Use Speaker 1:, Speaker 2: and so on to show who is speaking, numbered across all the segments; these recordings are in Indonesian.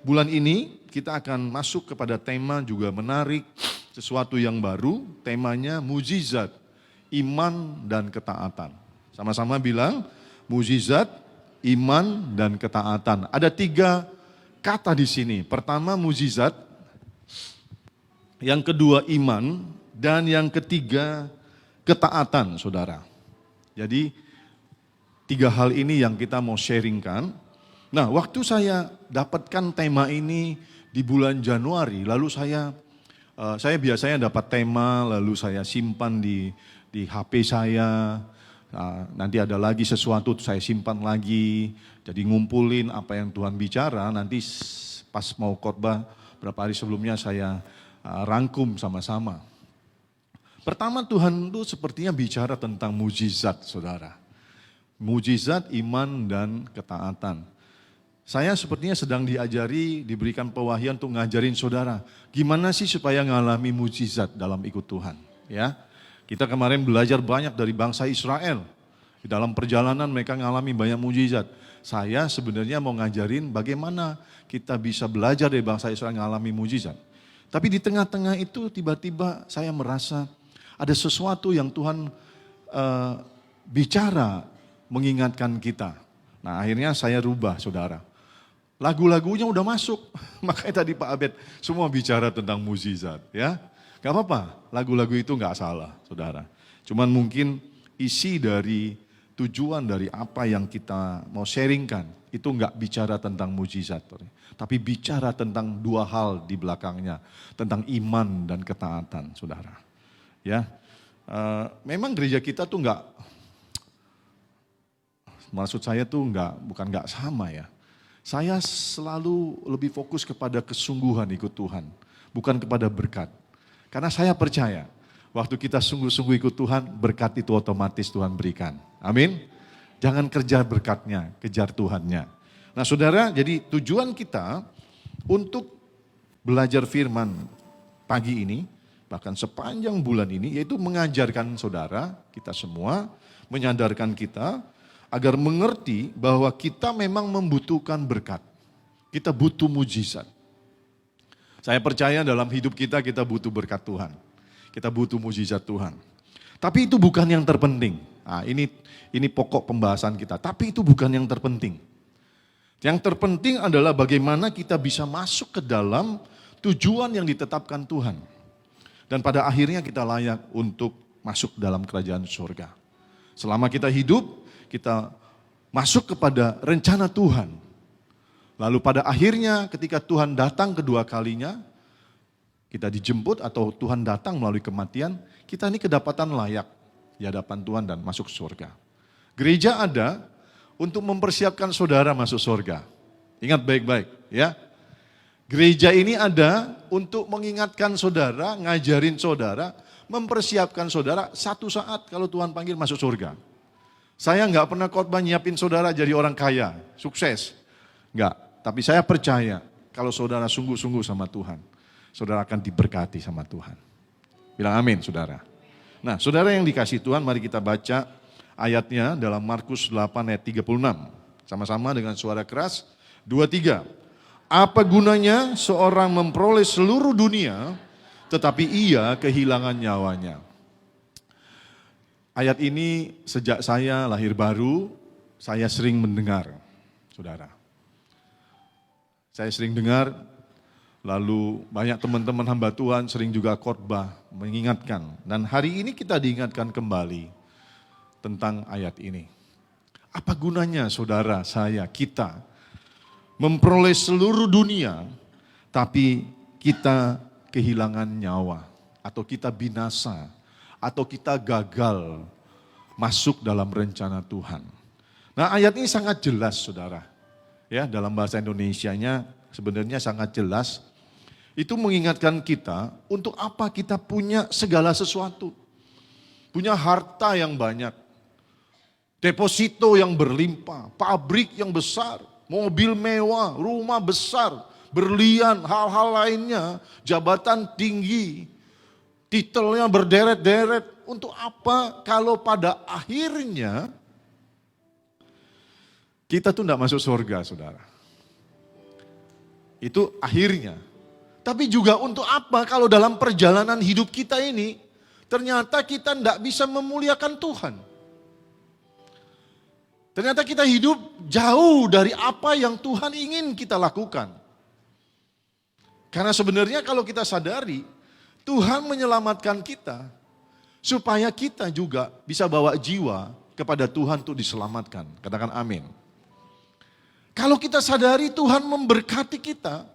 Speaker 1: bulan ini kita akan masuk kepada tema juga menarik, sesuatu yang baru, temanya mujizat, iman dan ketaatan. Sama-sama bilang, mujizat, iman dan ketaatan. Ada 3 kata di sini. Pertama mujizat, yang kedua iman, dan yang ketiga ketaatan, saudara. Jadi 3 hal ini yang kita mau sharingkan. Nah, waktu saya dapatkan tema ini di bulan Januari, lalu saya biasanya dapat tema, lalu saya simpan di HP saya. Nanti ada lagi sesuatu, saya simpan lagi. Jadi ngumpulin apa yang Tuhan bicara, nanti pas mau khotbah berapa hari sebelumnya saya rangkum sama-sama. Pertama Tuhan itu sepertinya bicara tentang mujizat, saudara. Mujizat, iman, dan ketaatan. Saya sepertinya sedang diberikan pewahyuan untuk ngajarin saudara, gimana sih supaya ngalami mujizat dalam ikut Tuhan. Ya, kita kemarin belajar banyak dari bangsa Israel. Di dalam perjalanan mereka ngalami banyak mujizat. Saya sebenarnya mau ngajarin bagaimana kita bisa belajar dari bangsa Israel ngalami mujizat. Tapi di tengah-tengah itu tiba-tiba saya merasa ada sesuatu yang Tuhan bicara mengingatkan kita. Nah akhirnya saya rubah, saudara. Lagu-lagunya udah masuk, makanya tadi Pak Abed semua bicara tentang mujizat, ya. Gak apa-apa, lagu-lagu itu gak salah, saudara. Cuman mungkin isi dari tujuan dari apa yang kita mau sharingkan, itu gak bicara tentang mujizat. Tapi bicara tentang 2 hal di belakangnya, tentang iman dan ketaatan, saudara. Ya, memang gereja kita tuh maksud saya tuh bukan gak sama ya. Saya selalu lebih fokus kepada kesungguhan ikut Tuhan, bukan kepada berkat. Karena saya percaya, waktu kita sungguh-sungguh ikut Tuhan, berkat itu otomatis Tuhan berikan. Amin. Jangan kejar berkatnya, kejar Tuhannya. Nah saudara, jadi tujuan kita untuk belajar firman pagi ini, bahkan sepanjang bulan ini, yaitu mengajarkan saudara, kita semua, menyadarkan kita, agar mengerti bahwa kita memang membutuhkan berkat. Kita butuh mujizat. Saya percaya dalam hidup kita butuh berkat Tuhan. Kita butuh mujizat Tuhan. Tapi itu bukan yang terpenting. Nah, ini pokok pembahasan kita. Tapi itu bukan yang terpenting. Yang terpenting adalah bagaimana kita bisa masuk ke dalam tujuan yang ditetapkan Tuhan. Dan pada akhirnya kita layak untuk masuk dalam kerajaan surga. Selama kita hidup, kita masuk kepada rencana Tuhan. Lalu pada akhirnya ketika Tuhan datang kedua kalinya, kita dijemput atau Tuhan datang melalui kematian, kita ini kedapatan layak di hadapan Tuhan dan masuk surga. Gereja ada untuk mempersiapkan saudara masuk surga. Ingat baik-baik ya. Gereja ini ada untuk mengingatkan saudara, ngajarin saudara, mempersiapkan saudara satu saat kalau Tuhan panggil masuk surga. Saya nggak pernah khotbah nyiapin saudara jadi orang kaya, sukses. Nggak, tapi saya percaya kalau saudara sungguh-sungguh sama Tuhan, saudara akan diberkati sama Tuhan. Bilang amin saudara. Nah saudara yang dikasih Tuhan, mari kita baca ayatnya dalam Markus 8 ayat 36. Sama-sama dengan suara keras, 2-3. Apa gunanya seorang memperoleh seluruh dunia, tetapi ia kehilangan nyawanya. Ayat ini sejak saya lahir baru, saya sering mendengar, saudara. Saya sering dengar, lalu banyak teman-teman hamba Tuhan sering juga khotbah mengingatkan. Dan hari ini kita diingatkan kembali tentang ayat ini. Apa gunanya saudara, saya, kita memperoleh seluruh dunia, tapi kita kehilangan nyawa, atau kita binasa, atau kita gagal masuk dalam rencana Tuhan. Nah ayat ini sangat jelas saudara. Ya dalam bahasa Indonesianya sebenarnya sangat jelas. Itu mengingatkan kita untuk apa kita punya segala sesuatu. Punya harta yang banyak. Deposito yang berlimpah, pabrik yang besar, mobil mewah, rumah besar, berlian, hal-hal lainnya, jabatan tinggi. Titelnya berderet-deret, untuk apa kalau pada akhirnya kita tuh enggak masuk surga, saudara. Itu akhirnya. Tapi juga untuk apa kalau dalam perjalanan hidup kita ini, ternyata kita tidak bisa memuliakan Tuhan. Ternyata kita hidup jauh dari apa yang Tuhan ingin kita lakukan. Karena sebenarnya kalau kita sadari, Tuhan menyelamatkan kita supaya kita juga bisa bawa jiwa kepada Tuhan untuk diselamatkan. Katakan amin. Kalau kita sadari Tuhan memberkati kita,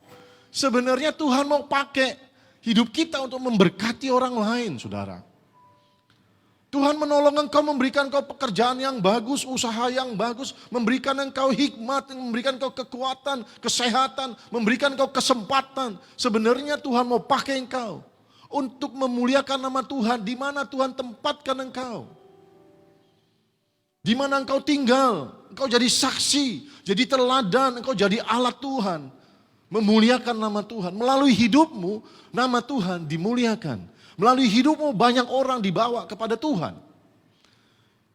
Speaker 1: sebenarnya Tuhan mau pakai hidup kita untuk memberkati orang lain, saudara. Tuhan menolong engkau, memberikan engkau pekerjaan yang bagus, usaha yang bagus, memberikan engkau hikmat, memberikan engkau kekuatan, kesehatan, memberikan engkau kesempatan. Sebenarnya Tuhan mau pakai engkau untuk memuliakan nama Tuhan, di mana Tuhan tempatkan engkau. Di mana engkau tinggal, engkau jadi saksi, jadi teladan, engkau jadi alat Tuhan. Memuliakan nama Tuhan, melalui hidupmu nama Tuhan dimuliakan. Melalui hidupmu banyak orang dibawa kepada Tuhan.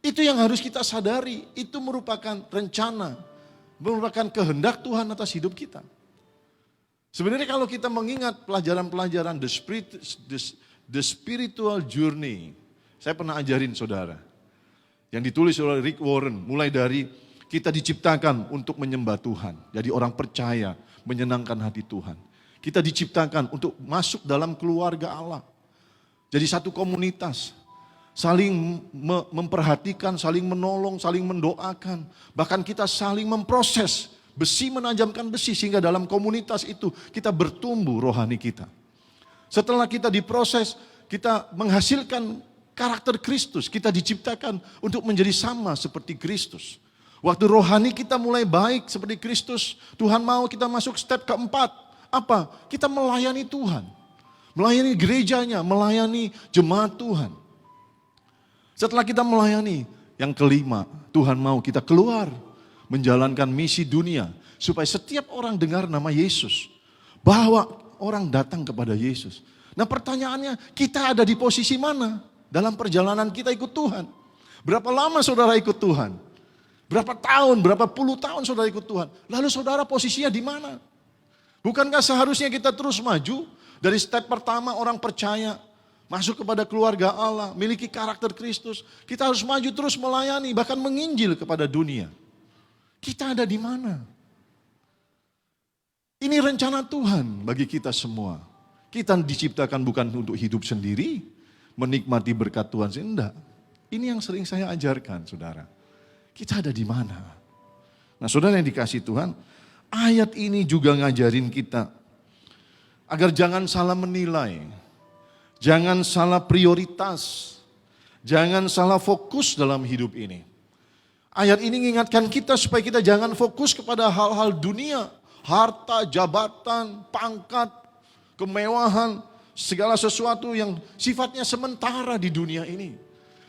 Speaker 1: Itu yang harus kita sadari. Itu merupakan rencana, merupakan kehendak Tuhan atas hidup kita. Sebenarnya kalau kita mengingat pelajaran-pelajaran the spiritual journey. Saya pernah ajarin saudara. Yang ditulis oleh Rick Warren. Mulai dari kita diciptakan untuk menyembah Tuhan. Jadi orang percaya, menyenangkan hati Tuhan. Kita diciptakan untuk masuk dalam keluarga Allah. Jadi satu komunitas, saling memperhatikan, saling menolong, saling mendoakan. Bahkan kita saling memproses, besi menajamkan besi sehingga dalam komunitas itu kita bertumbuh rohani kita. Setelah kita diproses, kita menghasilkan karakter Kristus. Kita diciptakan untuk menjadi sama seperti Kristus. Waktu rohani kita mulai baik seperti Kristus, Tuhan mau kita masuk step keempat. Apa? Kita melayani Tuhan. Melayani gerejanya, melayani jemaat Tuhan. Setelah kita melayani, yang kelima, Tuhan mau kita keluar, menjalankan misi dunia, supaya setiap orang dengar nama Yesus. Bawa orang datang kepada Yesus. Nah pertanyaannya, kita ada di posisi mana dalam perjalanan kita ikut Tuhan? Berapa lama saudara ikut Tuhan? Berapa tahun, berapa puluh tahun saudara ikut Tuhan? Lalu saudara posisinya di mana? Bukankah seharusnya kita terus maju? Dari step pertama orang percaya, masuk kepada keluarga Allah, miliki karakter Kristus. Kita harus maju terus melayani, bahkan menginjil kepada dunia. Kita ada di mana? Ini rencana Tuhan bagi kita semua. Kita diciptakan bukan untuk hidup sendiri, menikmati berkat Tuhan. Enggak. Ini yang sering saya ajarkan, saudara. Kita ada di mana? Nah, saudara yang dikasih Tuhan, ayat ini juga ngajarin kita agar jangan salah menilai, jangan salah prioritas, jangan salah fokus dalam hidup ini. Ayat ini mengingatkan kita supaya kita jangan fokus kepada hal-hal dunia, harta, jabatan, pangkat, kemewahan, segala sesuatu yang sifatnya sementara di dunia ini.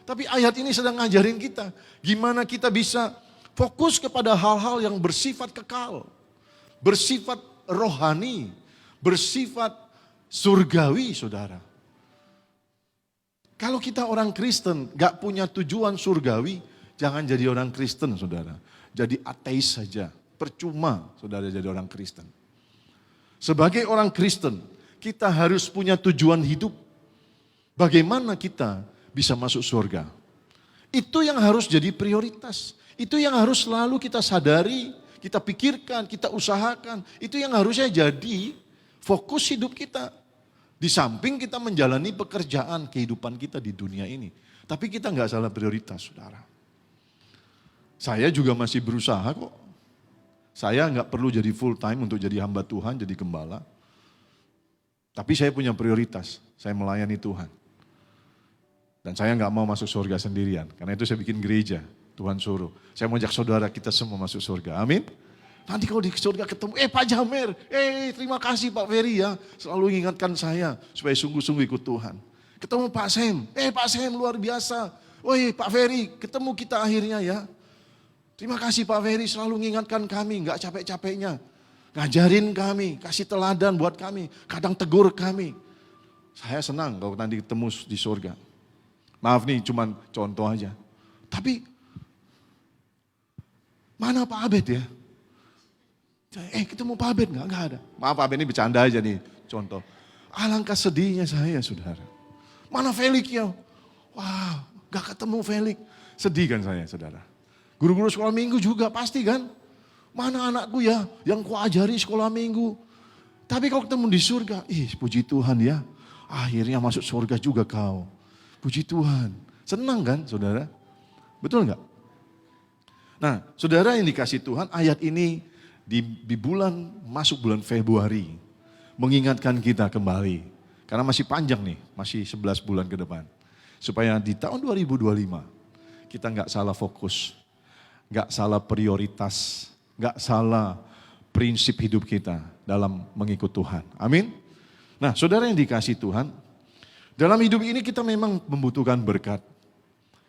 Speaker 1: Tapi ayat ini sedang ngajarin kita, gimana kita bisa fokus kepada hal-hal yang bersifat kekal, bersifat rohani, bersifat surgawi, saudara. Kalau kita orang Kristen gak punya tujuan surgawi, jangan jadi orang Kristen, saudara. Jadi ateis saja, percuma saudara jadi orang Kristen. Sebagai orang Kristen, kita harus punya tujuan hidup. Bagaimana kita bisa masuk surga? Itu yang harus jadi prioritas. Itu yang harus selalu kita sadari, kita pikirkan, kita usahakan. Itu yang harusnya jadi fokus hidup kita. Di samping kita menjalani pekerjaan kehidupan kita di dunia ini. Tapi kita nggak salah prioritas, saudara. Saya juga masih berusaha kok. Saya nggak perlu jadi full time untuk jadi hamba Tuhan, jadi gembala. Tapi saya punya prioritas, saya melayani Tuhan. Dan saya nggak mau masuk surga sendirian. Karena itu saya bikin gereja, Tuhan suruh. Saya mau ajak saudara kita semua masuk surga, amin. Nanti kalau di surga ketemu, Pak Jamer, terima kasih Pak Ferry ya. Selalu mengingatkan saya supaya sungguh-sungguh ikut Tuhan. Ketemu Pak Sam, Pak Sam luar biasa. Woi Pak Ferry, ketemu kita akhirnya ya. Terima kasih Pak Ferry selalu mengingatkan kami, gak capek-capeknya. Ngajarin kami, kasih teladan buat kami, kadang tegur kami. Saya senang kalau nanti ketemu di surga. Maaf nih cuman contoh aja. Tapi mana Pak Abed ya? Ketemu Pak Abed nggak? Nggak ada. Maaf Pak Abed, ini bercanda aja nih contoh. Alangkah sedihnya saya saudara. Mana Felix ya? Wah, nggak ketemu Felix. Sedih kan saya saudara. Guru-guru sekolah minggu juga pasti kan. Mana anakku ya yang kuajari sekolah minggu. Tapi kalau ketemu di surga, puji Tuhan ya. Akhirnya masuk surga juga kau. Puji Tuhan. Senang kan saudara? Betul nggak? Nah saudara yang dikasih Tuhan, ayat ini di bulan, masuk bulan Februari. Mengingatkan kita kembali. Karena masih panjang nih, masih 11 bulan ke depan. Supaya di tahun 2025 kita nggak salah fokus. Nggak salah prioritas. Nggak salah prinsip hidup kita dalam mengikut Tuhan. Amin. Nah saudara yang dikasih Tuhan, dalam hidup ini kita memang membutuhkan berkat.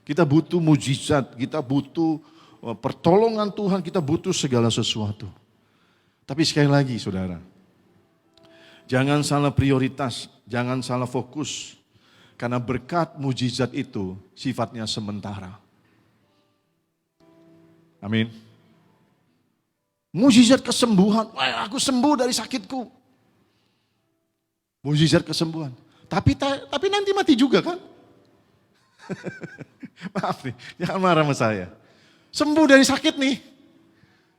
Speaker 1: Kita butuh mujizat, kita butuh pertolongan Tuhan, kita butuh segala sesuatu. Tapi sekali lagi saudara, jangan salah prioritas, jangan salah fokus. Karena berkat mujizat itu sifatnya sementara. Amin. Mujizat kesembuhan, wah aku sembuh dari sakitku. Mujizat kesembuhan. Tapi nanti mati juga kan? Maaf nih, jangan marah sama saya. Sembuh dari sakit nih,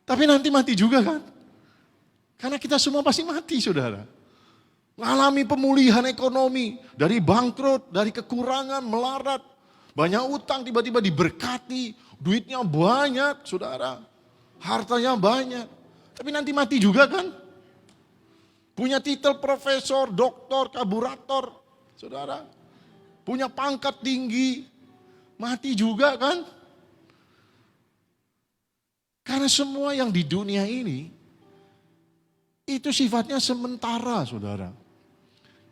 Speaker 1: tapi nanti mati juga kan? Karena kita semua pasti mati saudara. Mengalami pemulihan ekonomi, dari bangkrut, dari kekurangan, melarat. Banyak utang tiba-tiba diberkati, duitnya banyak saudara. Hartanya banyak, tapi nanti mati juga kan? Punya titel profesor, doktor, kaburator, saudara. Punya pangkat tinggi, mati juga kan? Karena semua yang di dunia ini, itu sifatnya sementara saudara.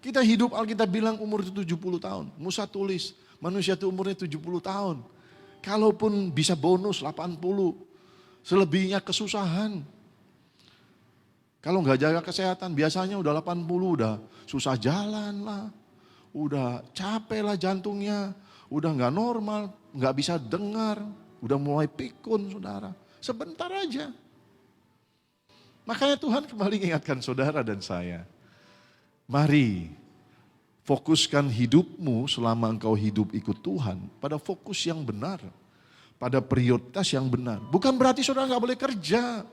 Speaker 1: Kita hidup, Alkitab bilang umur itu 70 tahun. Musa tulis, manusia itu umurnya 70 tahun. Kalaupun bisa bonus 80, selebihnya kesusahan. Kalau nggak jaga kesehatan, biasanya udah 80, udah susah jalan lah. Udah capek lah jantungnya, udah nggak normal, nggak bisa dengar, udah mulai pikun saudara. Sebentar aja. Makanya Tuhan kembali ingatkan saudara dan saya. Mari fokuskan hidupmu selama engkau hidup ikut Tuhan pada fokus yang benar. Pada prioritas yang benar. Bukan berarti saudara nggak boleh kerja.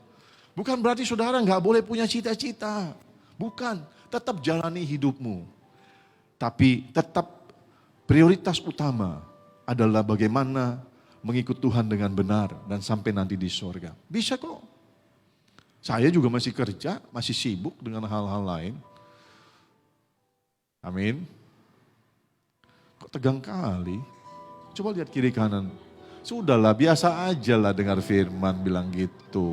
Speaker 1: Bukan berarti saudara nggak boleh punya cita-cita. Bukan, tetap jalani hidupmu. Tapi tetap prioritas utama adalah bagaimana mengikut Tuhan dengan benar dan sampai nanti di surga. Bisa kok. Saya juga masih kerja, masih sibuk dengan hal-hal lain. Amin. Kok tegang kali? Coba lihat kiri kanan. Sudahlah, biasa aja lah dengar firman bilang gitu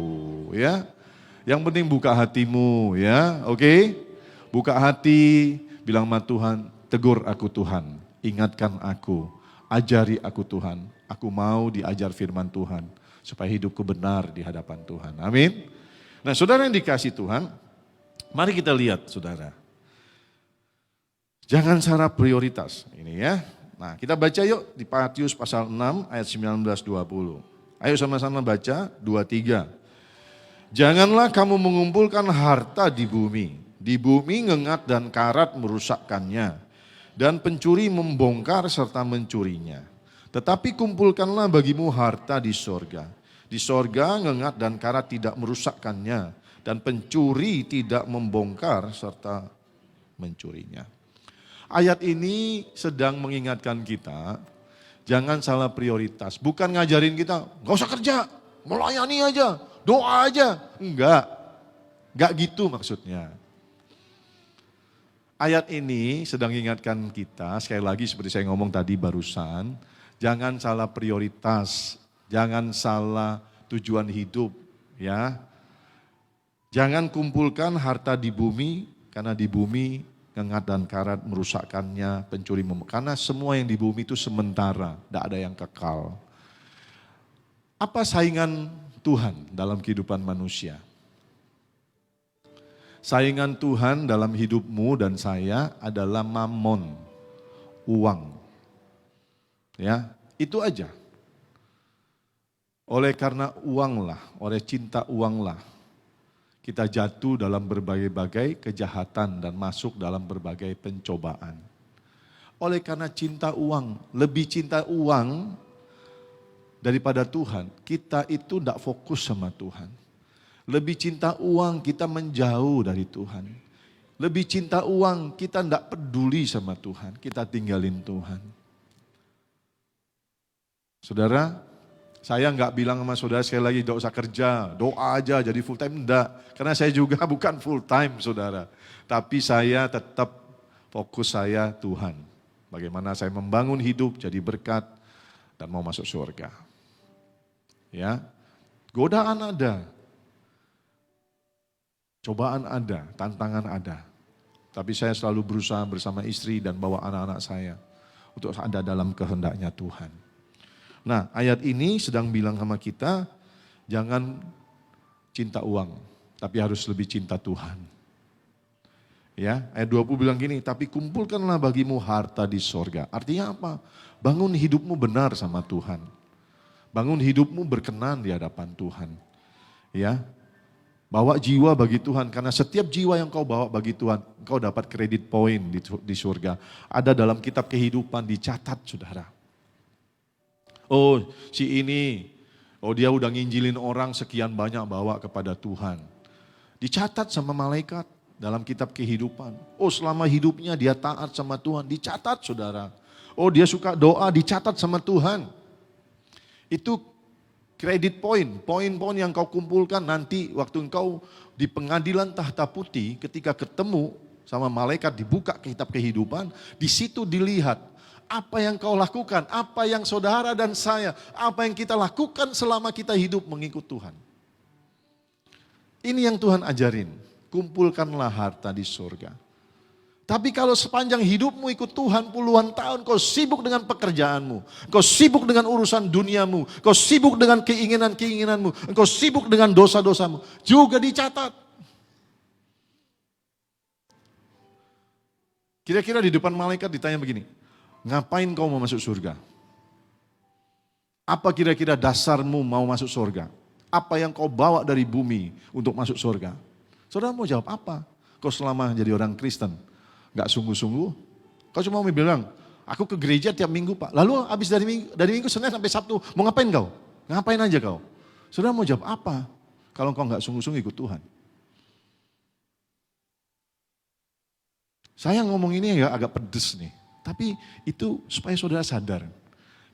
Speaker 1: ya. Yang penting buka hatimu ya, oke? Buka hati, bilang sama Tuhan, tegur aku Tuhan, ingatkan aku, ajari aku Tuhan. Aku mau diajar firman Tuhan, supaya hidupku benar di hadapan Tuhan. Amin. Nah saudara yang dikasih Tuhan, mari kita lihat saudara. Jangan salah prioritas, ini ya. Nah kita baca yuk di Matius pasal 6 ayat 19-20. Ayo sama-sama baca 2-3. Janganlah kamu mengumpulkan harta di bumi. Di bumi ngengat dan karat merusakkannya. Dan pencuri membongkar serta mencurinya. Tetapi kumpulkanlah bagimu harta di sorga. Di sorga ngengat dan karat tidak merusakkannya. Dan pencuri tidak membongkar serta mencurinya. Ayat ini sedang mengingatkan kita, jangan salah prioritas. Bukan ngajarin kita, gak usah kerja, melayani aja, doa aja. Enggak gitu maksudnya. Ayat ini sedang mengingatkan kita, sekali lagi seperti saya ngomong tadi barusan, jangan salah prioritas, jangan salah tujuan hidup. Ya, jangan kumpulkan harta di bumi, karena di bumi ngengat dan karat merusakkannya, pencuri karena semua yang di bumi itu sementara, tidak ada yang kekal. Apa saingan Tuhan dalam kehidupan manusia? Saingan Tuhan dalam hidupmu dan saya adalah mamon, uang. Ya, itu aja. Oleh karena uanglah, oleh cinta uanglah, kita jatuh dalam berbagai-bagai kejahatan dan masuk dalam berbagai pencobaan. Oleh karena cinta uang, lebih cinta uang daripada Tuhan, kita itu tidak fokus sama Tuhan. Lebih cinta uang, kita menjauh dari Tuhan. Lebih cinta uang, kita tidak peduli sama Tuhan, kita tinggalin Tuhan. Saudara, saya nggak bilang sama saudara sekali lagi tidak usah kerja, doa aja jadi full time, enggak. Karena saya juga bukan full time saudara. Tapi saya tetap fokus saya Tuhan. Bagaimana saya membangun hidup jadi berkat dan mau masuk surga. Ya, godaan ada, cobaan ada, tantangan ada. Tapi saya selalu berusaha bersama istri dan bawa anak-anak saya untuk ada dalam kehendaknya Tuhan. Nah, ayat ini sedang bilang sama kita, jangan cinta uang, tapi harus lebih cinta Tuhan. Ya, ayat 20 bilang gini, tapi kumpulkanlah bagimu harta di sorga. Artinya apa? Bangun hidupmu benar sama Tuhan. Bangun hidupmu berkenan di hadapan Tuhan. Ya, bawa jiwa bagi Tuhan, karena setiap jiwa yang kau bawa bagi Tuhan, kau dapat kredit poin di surga. Ada dalam kitab kehidupan dicatat, saudara. Oh, si ini, dia udah nginjilin orang sekian banyak bawa kepada Tuhan. Dicatat sama malaikat dalam kitab kehidupan. Oh, selama hidupnya dia taat sama Tuhan, dicatat saudara. Oh, dia suka doa, dicatat sama Tuhan. Itu kredit poin, poin-poin yang kau kumpulkan nanti waktu engkau di pengadilan tahta putih ketika ketemu sama malaikat dibuka kitab kehidupan, di situ dilihat apa yang kau lakukan, apa yang saudara dan saya, apa yang kita lakukan selama kita hidup mengikut Tuhan. Ini yang Tuhan ajarin, kumpulkanlah harta di surga. Tapi kalau sepanjang hidupmu ikut Tuhan puluhan tahun, kau sibuk dengan pekerjaanmu, kau sibuk dengan urusan duniamu, kau sibuk dengan keinginan-keinginanmu, kau sibuk dengan dosa-dosamu, juga dicatat. Kira-kira di depan malaikat ditanya begini, ngapain kau mau masuk surga? Apa kira-kira dasarmu mau masuk surga? Apa yang kau bawa dari bumi untuk masuk surga? Saudara mau jawab apa? Kau selama jadi orang Kristen, gak sungguh-sungguh? Kau cuma mau bilang, aku ke gereja tiap minggu Pak. Lalu habis dari minggu Senin sampai Sabtu, mau ngapain kau? Ngapain aja kau? Saudara mau jawab apa? Kalau kau gak sungguh-sungguh ikut Tuhan. Saya ngomong ini agak pedes nih. Tapi itu supaya saudara sadar.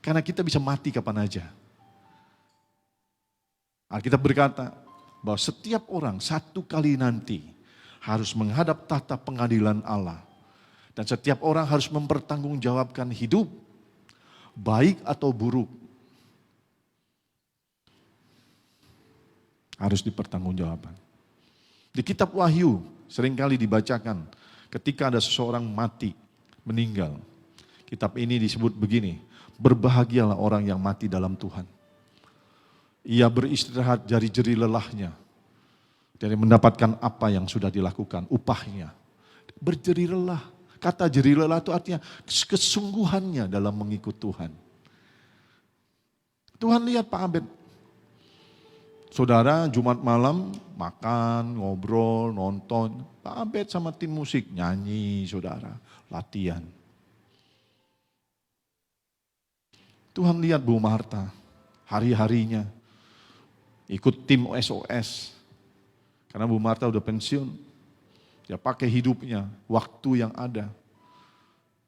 Speaker 1: Karena kita bisa mati kapan aja. Alkitab berkata bahwa setiap orang satu kali nanti harus menghadap tahta pengadilan Allah. Dan setiap orang harus mempertanggungjawabkan hidup, baik atau buruk. Harus dipertanggungjawabkan. Di kitab Wahyu seringkali dibacakan ketika ada seseorang mati, meninggal. Kitab ini disebut begini, berbahagialah orang yang mati dalam Tuhan. Ia beristirahat dari jerih lelahnya, dari mendapatkan apa yang sudah dilakukan, upahnya. Berjerih lelah, kata jerih lelah itu artinya kesungguhannya dalam mengikut Tuhan. Tuhan lihat Pak Abed, saudara Jumat malam makan, ngobrol, nonton, Pak Abed sama tim musik nyanyi saudara, latihan. Tuhan lihat Bu Marta, hari-harinya ikut tim SOS. Karena Bu Marta udah pensiun, dia pakai hidupnya, waktu yang ada.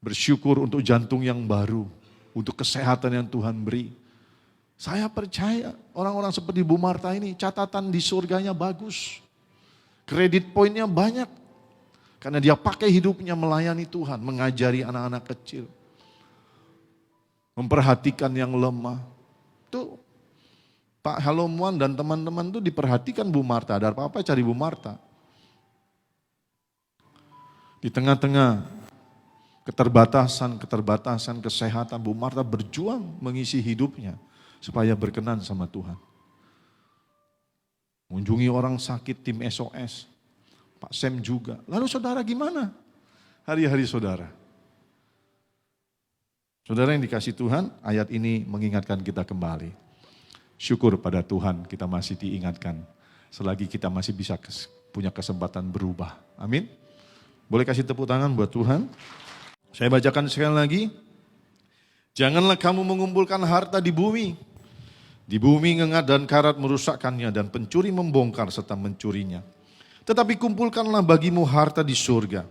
Speaker 1: Bersyukur untuk jantung yang baru, untuk kesehatan yang Tuhan beri. Saya percaya orang-orang seperti Bu Marta ini catatan di surganya bagus. Kredit poinnya banyak. Karena dia pakai hidupnya melayani Tuhan, mengajari anak-anak kecil. Memperhatikan yang lemah. Tuh Pak Halomuan dan teman-teman tuh diperhatikan Bu Marta. Ada apa-apa cari Bu Marta. Di tengah-tengah keterbatasan kesehatan, Bu Marta berjuang mengisi hidupnya supaya berkenan sama Tuhan. Mengunjungi orang sakit, tim SOS. Pak Sem juga. Lalu saudara gimana? Hari-hari saudara. Saudara yang dikasih Tuhan, ayat ini mengingatkan kita kembali. Syukur pada Tuhan kita masih diingatkan. selagi kita masih bisa punya kesempatan berubah. Amin. Boleh kasih tepuk tangan buat Tuhan. Saya bacakan sekali lagi. Janganlah kamu mengumpulkan harta di bumi. Di bumi ngengat dan karat merusakkannya dan pencuri membongkar serta mencurinya. Tetapi kumpulkanlah bagimu harta di surga.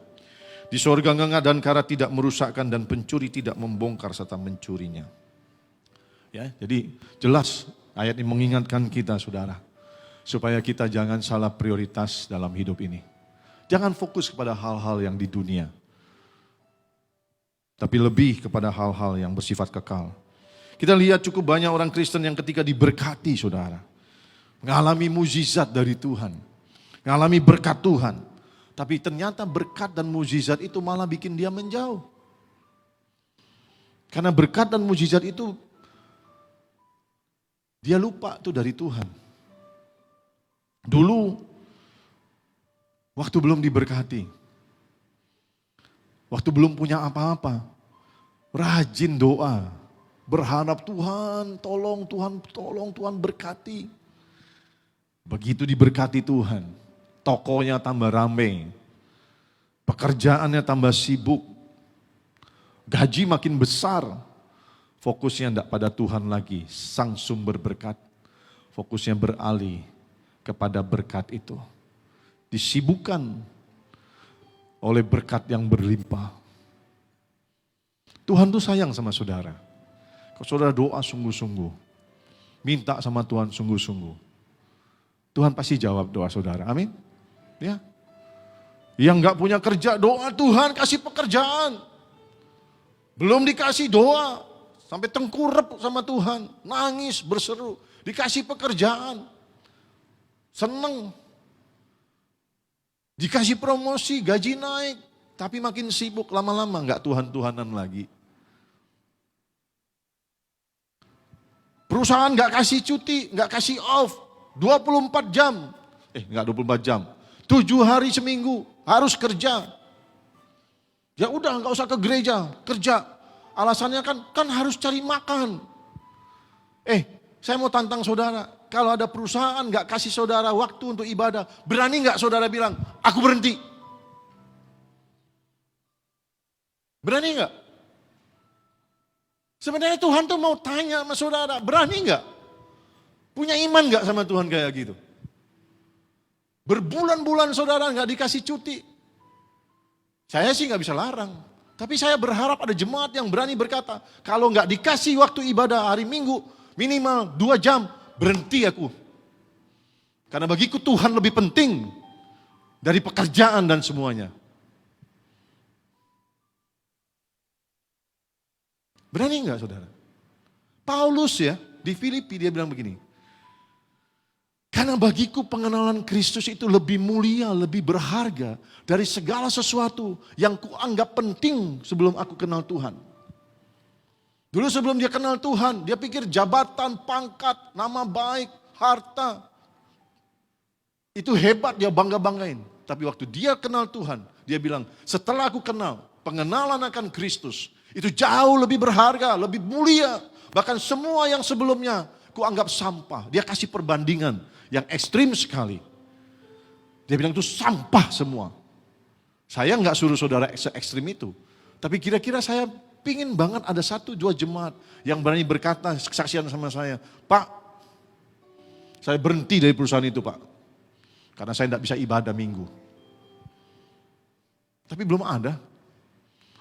Speaker 1: Di surga ngengat dan karat tidak merusakkan dan pencuri tidak membongkar serta mencurinya. Ya, jadi jelas ayat ini mengingatkan kita saudara. Supaya kita jangan salah prioritas dalam hidup ini. Jangan fokus kepada hal-hal yang di dunia. Tapi lebih kepada hal-hal yang bersifat kekal. Kita lihat cukup banyak orang Kristen yang ketika diberkati saudara. Mengalami mukjizat dari Tuhan. Mengalami berkat Tuhan. Tapi ternyata berkat dan mukjizat itu malah bikin dia menjauh. Karena berkat dan mukjizat itu dia lupa tuh dari Tuhan. Dulu waktu belum diberkati. Waktu belum punya apa-apa, rajin doa, berharap Tuhan tolong, Tuhan berkati. Begitu diberkati Tuhan, tokonya tambah rame, pekerjaannya tambah sibuk, gaji makin besar, fokusnya tidak pada Tuhan lagi, sang sumber berkat, fokusnya beralih kepada berkat itu. Disibukkan oleh berkat yang berlimpah. Tuhan tuh sayang sama saudara. Kalau saudara doa sungguh-sungguh, minta sama Tuhan sungguh-sungguh, Tuhan pasti jawab doa saudara. Amin. Ya. Yang nggak punya kerja, doa Tuhan kasih pekerjaan. Belum dikasih doa, sampai tengkurap sama Tuhan, nangis, berseru, dikasih pekerjaan, seneng. Dikasih promosi, gaji naik, tapi makin sibuk, lama-lama enggak Tuhan-Tuhanan lagi. Perusahaan enggak kasih cuti, enggak kasih off, 24 jam. Enggak 24 jam, 7 hari seminggu harus kerja. Ya udah enggak usah ke gereja, kerja. Alasannya kan harus cari makan. Saya mau tantang saudara, kalau ada perusahaan gak kasih saudara waktu untuk ibadah, berani gak saudara bilang, aku berhenti? Berani gak? Sebenarnya Tuhan tuh mau tanya sama saudara, berani gak? Punya iman gak sama Tuhan kayak gitu? Berbulan-bulan saudara gak dikasih cuti. Saya sih gak bisa larang. Tapi saya berharap ada jemaat yang berani berkata, kalau gak dikasih waktu ibadah hari Minggu, minimal 2 jam, berhenti aku. Karena bagiku Tuhan lebih penting dari pekerjaan dan semuanya. Berani enggak saudara? Paulus ya, di Filipi dia bilang begini. Karena bagiku pengenalan Kristus itu lebih mulia, lebih berharga dari segala sesuatu yang kuanggap penting sebelum aku kenal Tuhan. Dulu sebelum dia kenal Tuhan, dia pikir jabatan, pangkat, nama baik, harta. Itu hebat, dia bangga-banggain. Tapi waktu dia kenal Tuhan, dia bilang, setelah aku kenal, pengenalan akan Kristus, itu jauh lebih berharga, lebih mulia. Bahkan semua yang sebelumnya, kuanggap sampah. Dia kasih perbandingan yang ekstrim sekali. Dia bilang itu sampah semua. Saya enggak suruh saudara se-ekstrim itu. Tapi kira-kira saya pingin banget ada 1-2 jemaat yang berani berkata kesaksian sama saya, Pak, saya berhenti dari perusahaan itu Pak, karena saya tidak bisa ibadah Minggu. Tapi belum ada.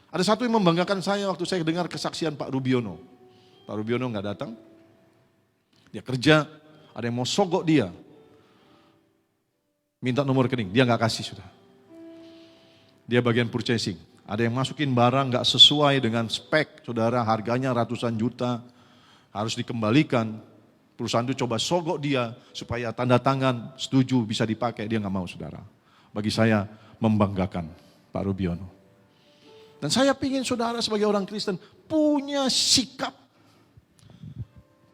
Speaker 1: Ada satu yang membanggakan saya waktu saya dengar kesaksian Pak Rubiono. Pak Rubiono nggak datang, dia kerja, ada yang mau sogok dia, minta nomor rekening, dia nggak kasih sudah. Dia bagian purchasing. Ada yang masukin barang gak sesuai dengan spek, saudara, harganya ratusan juta, harus dikembalikan. Perusahaan itu coba sogok dia supaya tanda tangan setuju bisa dipakai, dia gak mau saudara. Bagi saya membanggakan Pak Rubiono. Dan saya pingin saudara sebagai orang Kristen punya sikap,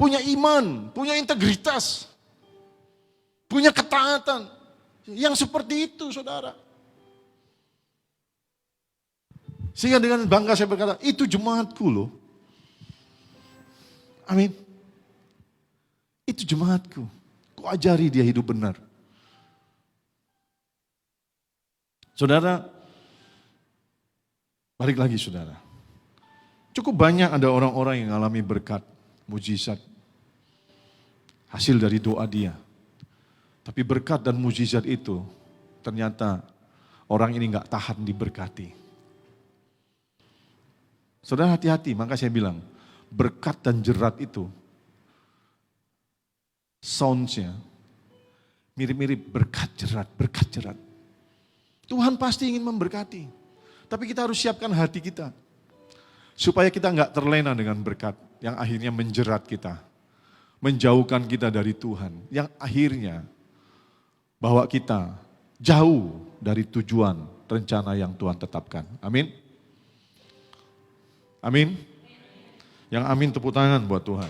Speaker 1: punya iman, punya integritas, punya ketaatan. Yang seperti itu saudara. Sehingga dengan bangga saya berkata, itu jemaatku loh. Amin. Itu jemaatku. Ku ajari dia hidup benar. Saudara, balik lagi saudara. Cukup banyak ada orang-orang yang alami berkat, mujizat, hasil dari doa dia. Tapi berkat dan mujizat itu ternyata orang ini gak tahan diberkati. Saudara hati-hati, maka saya bilang berkat dan jerat itu soundsnya mirip-mirip berkat jerat. Tuhan pasti ingin memberkati, tapi kita harus siapkan hati kita. Supaya kita nggak terlena dengan berkat yang akhirnya menjerat kita, menjauhkan kita dari Tuhan, yang akhirnya bawa kita jauh dari tujuan rencana yang Tuhan tetapkan. Amin. Amin. Yang amin tepuk tangan buat Tuhan.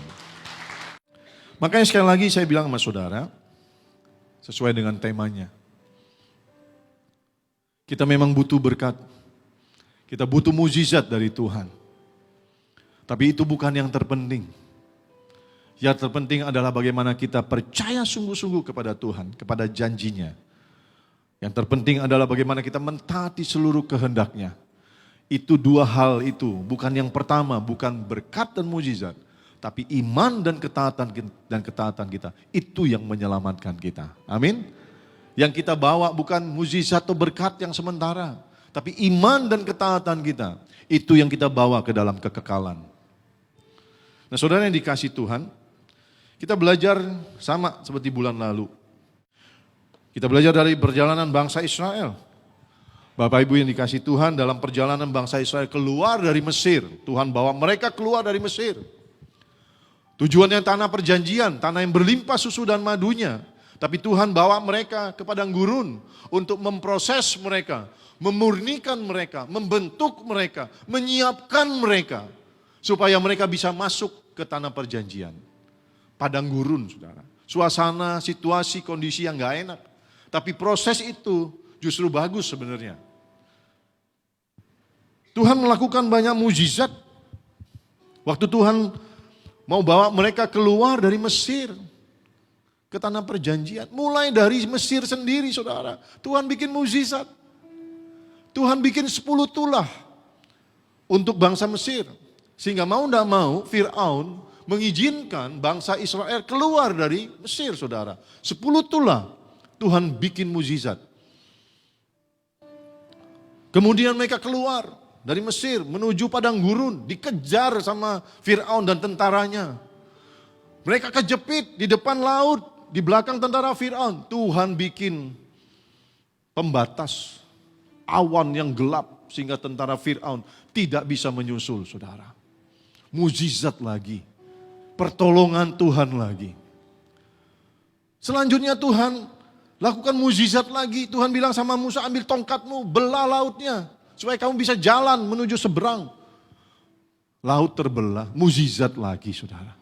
Speaker 1: Makanya sekali lagi saya bilang sama saudara, sesuai dengan temanya. Kita memang butuh berkat. Kita butuh mujizat dari Tuhan. Tapi itu bukan yang terpenting. Yang terpenting adalah bagaimana kita percaya sungguh-sungguh kepada Tuhan, kepada janjinya. Yang terpenting adalah bagaimana kita mentaati seluruh kehendaknya. Itu dua hal itu, bukan yang pertama, bukan berkat dan mujizat. Tapi iman dan ketaatan kita, itu yang menyelamatkan kita. Amin. Yang kita bawa bukan mujizat atau berkat yang sementara. Tapi iman dan ketaatan kita, itu yang kita bawa ke dalam kekekalan. Nah saudara yang dikasih Tuhan, kita belajar sama seperti bulan lalu. Kita belajar dari perjalanan bangsa Israel. Bapak Ibu yang dikasih Tuhan, dalam perjalanan bangsa Israel keluar dari Mesir. Tuhan bawa mereka keluar dari Mesir. Tujuannya tanah perjanjian, tanah yang berlimpah susu dan madunya. Tapi Tuhan bawa mereka ke padang gurun untuk memproses mereka, memurnikan mereka, membentuk mereka, menyiapkan mereka. Supaya mereka bisa masuk ke tanah perjanjian. Padang gurun saudara. Suasana, situasi, kondisi yang gak enak. Tapi proses itu justru bagus sebenarnya. Tuhan melakukan banyak mujizat. Waktu Tuhan mau bawa mereka keluar dari Mesir ke tanah perjanjian. Mulai dari Mesir sendiri saudara. Tuhan bikin mujizat. Tuhan bikin 10 tulah untuk bangsa Mesir. Sehingga mau tidak mau Fir'aun mengizinkan bangsa Israel keluar dari Mesir saudara. 10 tulah Tuhan bikin mujizat. Kemudian mereka keluar dari Mesir menuju padang gurun. Dikejar sama Fir'aun dan tentaranya. Mereka kejepit di depan laut. Di belakang tentara Fir'aun. Tuhan bikin pembatas. Awan yang gelap sehingga tentara Fir'aun tidak bisa menyusul saudara. Mujizat lagi. Pertolongan Tuhan lagi. Selanjutnya Tuhan lakukan mujizat lagi. Tuhan bilang sama Musa, ambil tongkatmu, belah lautnya. Supaya kamu bisa jalan menuju seberang. Laut terbelah, mujizat lagi saudara.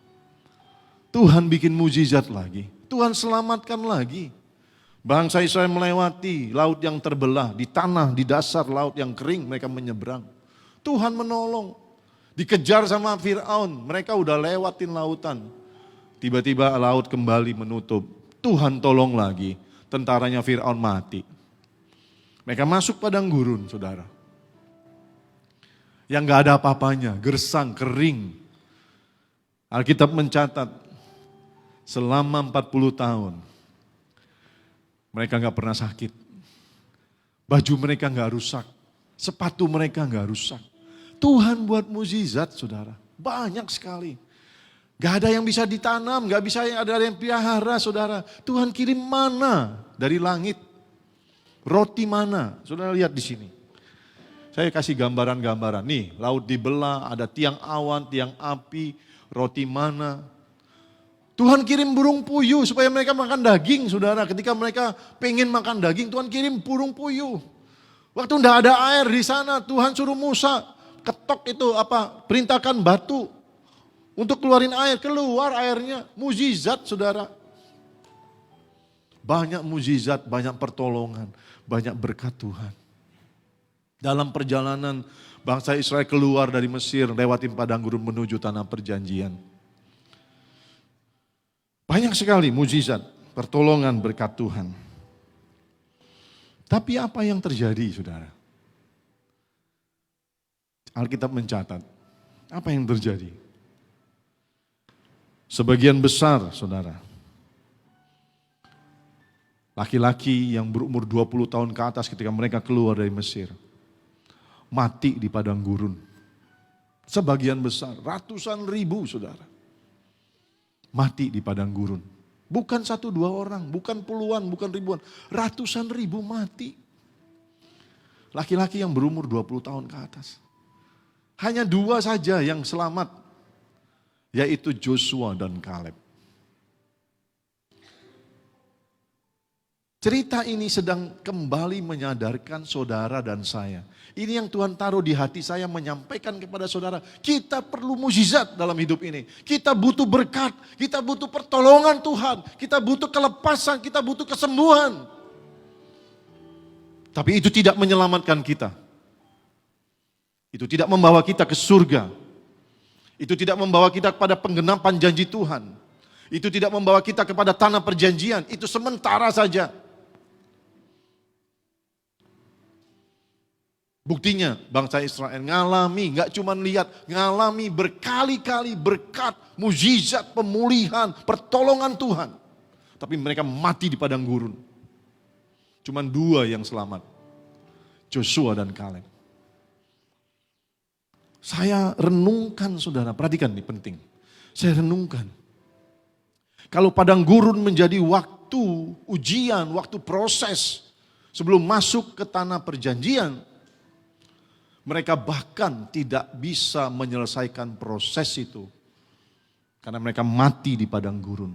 Speaker 1: Tuhan bikin mujizat lagi. Tuhan selamatkan lagi. Bangsa Israel melewati laut yang terbelah. Di tanah, di dasar laut yang kering mereka menyeberang. Tuhan menolong. Dikejar sama Fir'aun, mereka udah lewatin lautan. Tiba-tiba laut kembali menutup. Tuhan tolong lagi, tentaranya Fir'aun mati. Mereka masuk padang gurun, saudara. Yang gak ada apa-apanya, gersang, kering. Alkitab mencatat, selama 40 tahun, mereka gak pernah sakit. Baju mereka gak rusak, sepatu mereka gak rusak. Tuhan buat mujizat saudara, banyak sekali. Gak ada yang bisa ditanam, gak bisa ada yang pelihara saudara. Tuhan kirim mana dari langit. Roti mana, saudara lihat di sini. Saya kasih gambaran-gambaran, nih laut dibelah, ada tiang awan, tiang api, roti mana. Tuhan kirim burung puyuh supaya mereka makan daging saudara. Ketika mereka pengen makan daging, Tuhan kirim burung puyuh. Waktu tidak ada air di sana, Tuhan suruh Musa ketok itu perintahkan batu untuk keluarin air, keluar airnya, mujizat saudara. Banyak mujizat, banyak pertolongan, banyak berkat Tuhan. Dalam perjalanan bangsa Israel keluar dari Mesir, lewatin padang gurun menuju tanah perjanjian. Banyak sekali mujizat, pertolongan berkat Tuhan. Tapi apa yang terjadi, saudara? Alkitab mencatat, apa yang terjadi? Sebagian besar, saudara, laki-laki yang berumur 20 tahun ke atas ketika mereka keluar dari Mesir, mati di padang gurun. Sebagian besar, ratusan ribu, saudara, mati di padang gurun. Bukan 1-2 orang, bukan puluhan, bukan ribuan. Ratusan ribu mati. Laki-laki yang berumur 20 tahun ke atas. Hanya 2 saja yang selamat, yaitu Joshua dan Kaleb. Cerita ini sedang kembali menyadarkan saudara dan saya. Ini yang Tuhan taruh di hati saya menyampaikan kepada saudara. Kita perlu mukjizat dalam hidup ini. Kita butuh berkat, kita butuh pertolongan Tuhan. Kita butuh kelepasan, kita butuh kesembuhan. Tapi itu tidak menyelamatkan kita. Itu tidak membawa kita ke surga. Itu tidak membawa kita kepada penggenapan janji Tuhan. Itu tidak membawa kita kepada tanah perjanjian. Itu sementara saja. Buktinya bangsa Israel ngalami, gak cuma lihat, ngalami berkali-kali berkat, mujizat, pemulihan, pertolongan Tuhan. Tapi mereka mati di padang gurun. Cuman 2 yang selamat, Joshua dan Kaleb. Saya renungkan, saudara, perhatikan ini penting. Saya renungkan. Kalau padang gurun menjadi waktu ujian, waktu proses sebelum masuk ke tanah perjanjian, mereka bahkan tidak bisa menyelesaikan proses itu. Karena mereka mati di padang gurun.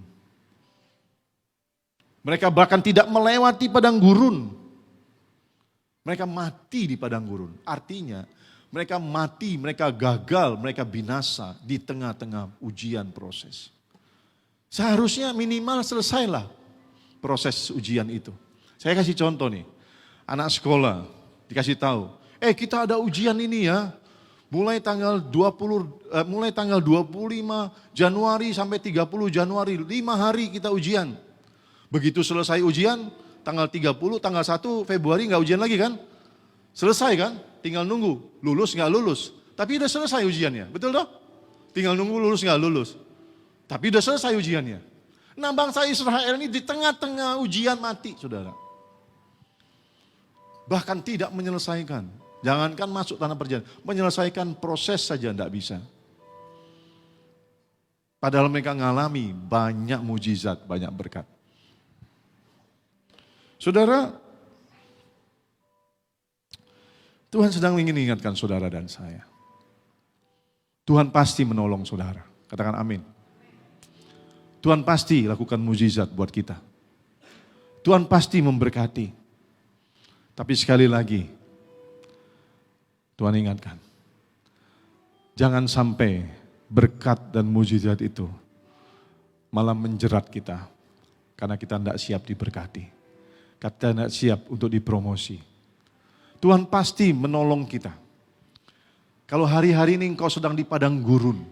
Speaker 1: Mereka bahkan tidak melewati padang gurun. Mereka mati di padang gurun. Artinya mereka mati, mereka gagal, mereka binasa di tengah-tengah ujian proses. Seharusnya minimal selesailah proses ujian itu. Saya kasih contoh nih. Anak sekolah dikasih tahu. Kita ada ujian ini ya. Mulai tanggal 25 Januari sampai 30 Januari, 5 hari kita ujian. Begitu selesai ujian, tanggal 30, tanggal 1 Februari nggak ujian lagi kan? Selesai kan? Tinggal nunggu, lulus nggak lulus. Tapi udah selesai ujiannya, betul toh? Tinggal nunggu lulus nggak lulus. Tapi udah selesai ujiannya. Nah bangsa Israel ini di tengah-tengah ujian mati, saudara. Bahkan tidak menyelesaikan. Jangankan masuk tanah perjanjian, menyelesaikan proses saja tidak bisa. Padahal mereka mengalami banyak mujizat, banyak berkat. Saudara, Tuhan sedang ingin mengingatkan saudara dan saya. Tuhan pasti menolong saudara. Katakan amin. Tuhan pasti lakukan mujizat buat kita. Tuhan pasti memberkati. Tapi sekali lagi, Tuhan ingatkan, jangan sampai berkat dan mujizat itu malah menjerat kita. Karena kita tidak siap diberkati. Kita tidak siap untuk dipromosi. Tuhan pasti menolong kita. Kalau hari-hari ini engkau sedang di padang gurun,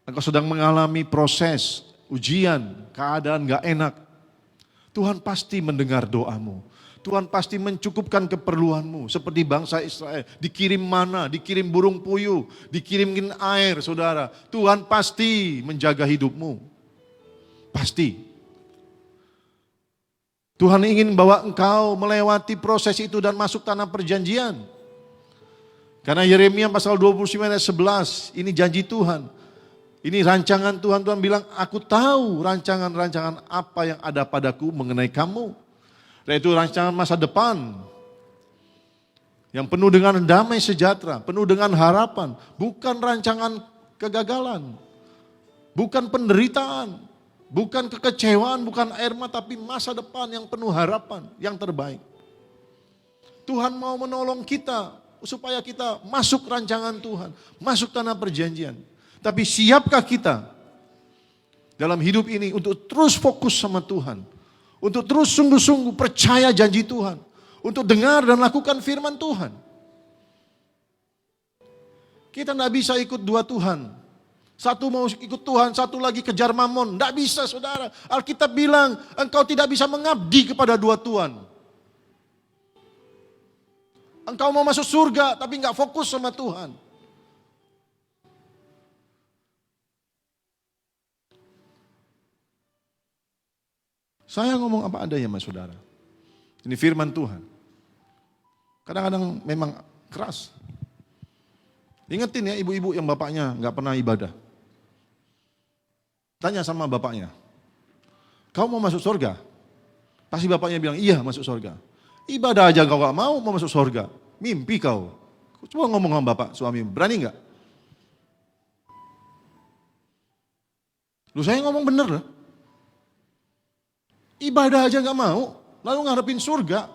Speaker 1: engkau sedang mengalami proses, ujian, keadaan gak enak, Tuhan pasti mendengar doamu. Tuhan pasti mencukupkan keperluanmu. Seperti bangsa Israel, dikirim mana, dikirim burung puyuh, dikirimkan air, saudara. Tuhan pasti menjaga hidupmu. Pasti. Tuhan ingin bawa engkau melewati proses itu dan masuk tanah perjanjian. Karena Yeremia pasal 29 ayat 11, ini janji Tuhan. Ini rancangan Tuhan. Tuhan bilang, aku tahu rancangan-rancangan apa yang ada padaku mengenai kamu. Yaitu rancangan masa depan yang penuh dengan damai sejahtera, penuh dengan harapan, bukan rancangan kegagalan, bukan penderitaan, bukan kekecewaan, bukan air mata, tapi masa depan yang penuh harapan, yang terbaik. Tuhan mau menolong kita supaya kita masuk rancangan Tuhan, masuk tanah perjanjian. Tapi siapkah kita dalam hidup ini untuk terus fokus sama Tuhan? Untuk terus sungguh-sungguh percaya janji Tuhan. Untuk dengar dan lakukan firman Tuhan. Kita tidak bisa ikut 2 Tuhan. Satu mau ikut Tuhan, satu lagi kejar mamon. Tidak bisa saudara. Alkitab bilang engkau tidak bisa mengabdi kepada 2 Tuhan. Engkau mau masuk surga tapi nggak fokus sama Tuhan. Saya ngomong apa adanya sama saudara. Ini firman Tuhan. Kadang-kadang memang keras. Ingetin ya ibu-ibu yang bapaknya nggak pernah ibadah. Tanya sama bapaknya, kau mau masuk surga? Pasti bapaknya bilang, iya masuk surga. Ibadah aja kau gak mau masuk surga. Mimpi kau. Coba ngomong sama bapak, suami, berani gak? Lu saya ngomong bener lah. Ibadah aja gak mau, lalu ngarepin surga.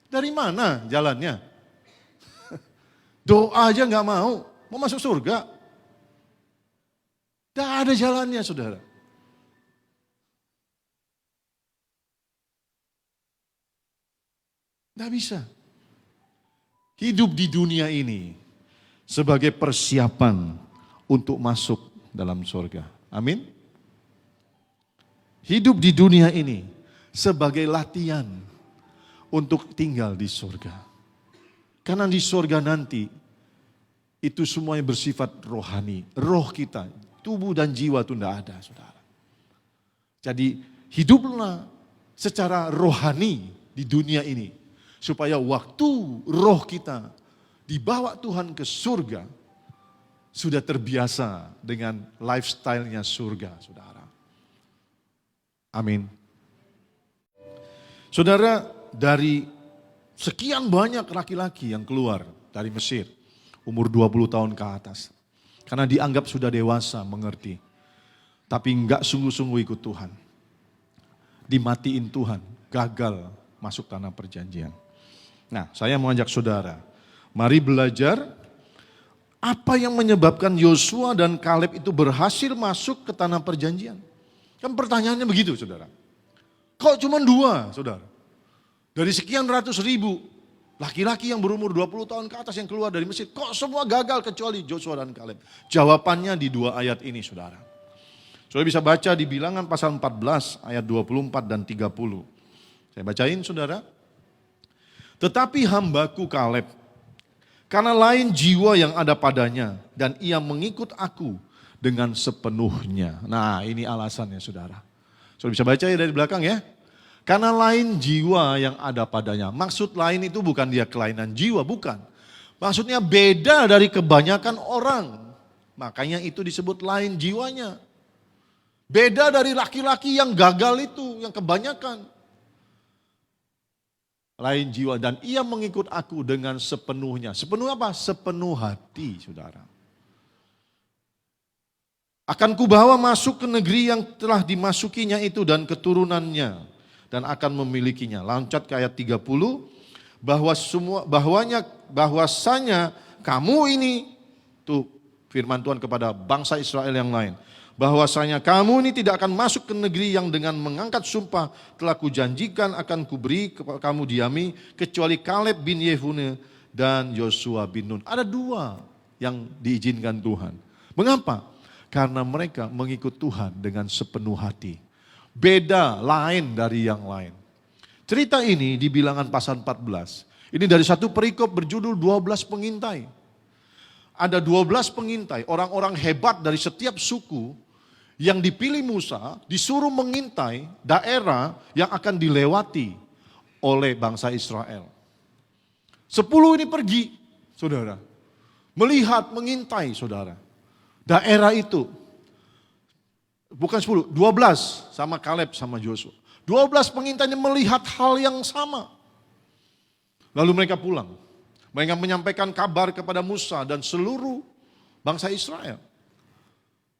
Speaker 1: Dari mana jalannya? Doa aja gak mau masuk surga. Tidak ada jalannya saudara. Tidak bisa. Hidup di dunia ini sebagai persiapan untuk masuk dalam surga. Amin. Hidup di dunia ini sebagai latihan untuk tinggal di surga. Karena di surga nanti itu semuanya bersifat rohani. Roh kita, tubuh dan jiwa itu tidak ada saudara. Jadi hiduplah secara rohani di dunia ini. Supaya waktu roh kita dibawa Tuhan ke surga, sudah terbiasa dengan lifestyle-nya surga, saudara. Amin. Saudara, dari sekian banyak laki-laki yang keluar dari Mesir, umur 20 tahun ke atas. Karena dianggap sudah dewasa, mengerti. Tapi enggak sungguh-sungguh ikut Tuhan. Dimatiin Tuhan, gagal masuk tanah perjanjian. Nah, saya mengajak saudara, mari belajar apa yang menyebabkan Yosua dan Kaleb itu berhasil masuk ke tanah perjanjian. Kan pertanyaannya begitu saudara. Kok cuma 2 saudara? Dari sekian ratus ribu laki-laki yang berumur 20 tahun ke atas yang keluar dari Mesir, kok semua gagal kecuali Yosua dan Kaleb? Jawabannya di 2 ayat ini saudara. Saudara bisa baca di Bilangan pasal 14 ayat 24 dan 30. Saya bacain saudara. Tetapi hambaku Kaleb, karena lain jiwa yang ada padanya, dan ia mengikut aku dengan sepenuhnya. Nah ini alasannya saudara. Saudara bisa baca ya dari belakang ya. Karena lain jiwa yang ada padanya. Maksud lain itu bukan dia kelainan jiwa, bukan. Maksudnya beda dari kebanyakan orang. Makanya itu disebut lain jiwanya. Beda dari laki-laki yang gagal itu, yang kebanyakan. Lain jiwa dan ia mengikut aku dengan sepenuhnya. Sepenuh apa? Sepenuh hati, saudara. Akan kubawa masuk ke negeri yang telah dimasukinya itu dan keturunannya dan akan memilikinya. Loncat ke ayat 30, bahwasanya kamu ini, tuh firman Tuhan kepada bangsa Israel yang lain. Bahwasanya kamu ini tidak akan masuk ke negeri yang dengan mengangkat sumpah telah kujanjikan akan kuberi kamu diami, kecuali Kaleb bin Yefune dan Yosua bin Nun. Ada 2 yang diizinkan Tuhan. Mengapa? Karena mereka mengikut Tuhan dengan sepenuh hati. Beda, lain dari yang lain. Cerita ini di Bilangan pasal 14. Ini dari satu perikop berjudul 12 pengintai. Ada 12 pengintai, orang-orang hebat dari setiap suku yang dipilih Musa disuruh mengintai daerah yang akan dilewati oleh bangsa Israel. 10 ini pergi, saudara. Melihat, mengintai, saudara. Daerah itu. Bukan 10, 12 sama Kaleb sama Yosua. 12 pengintainya melihat hal yang sama. Lalu mereka pulang. Mereka menyampaikan kabar kepada Musa dan seluruh bangsa Israel.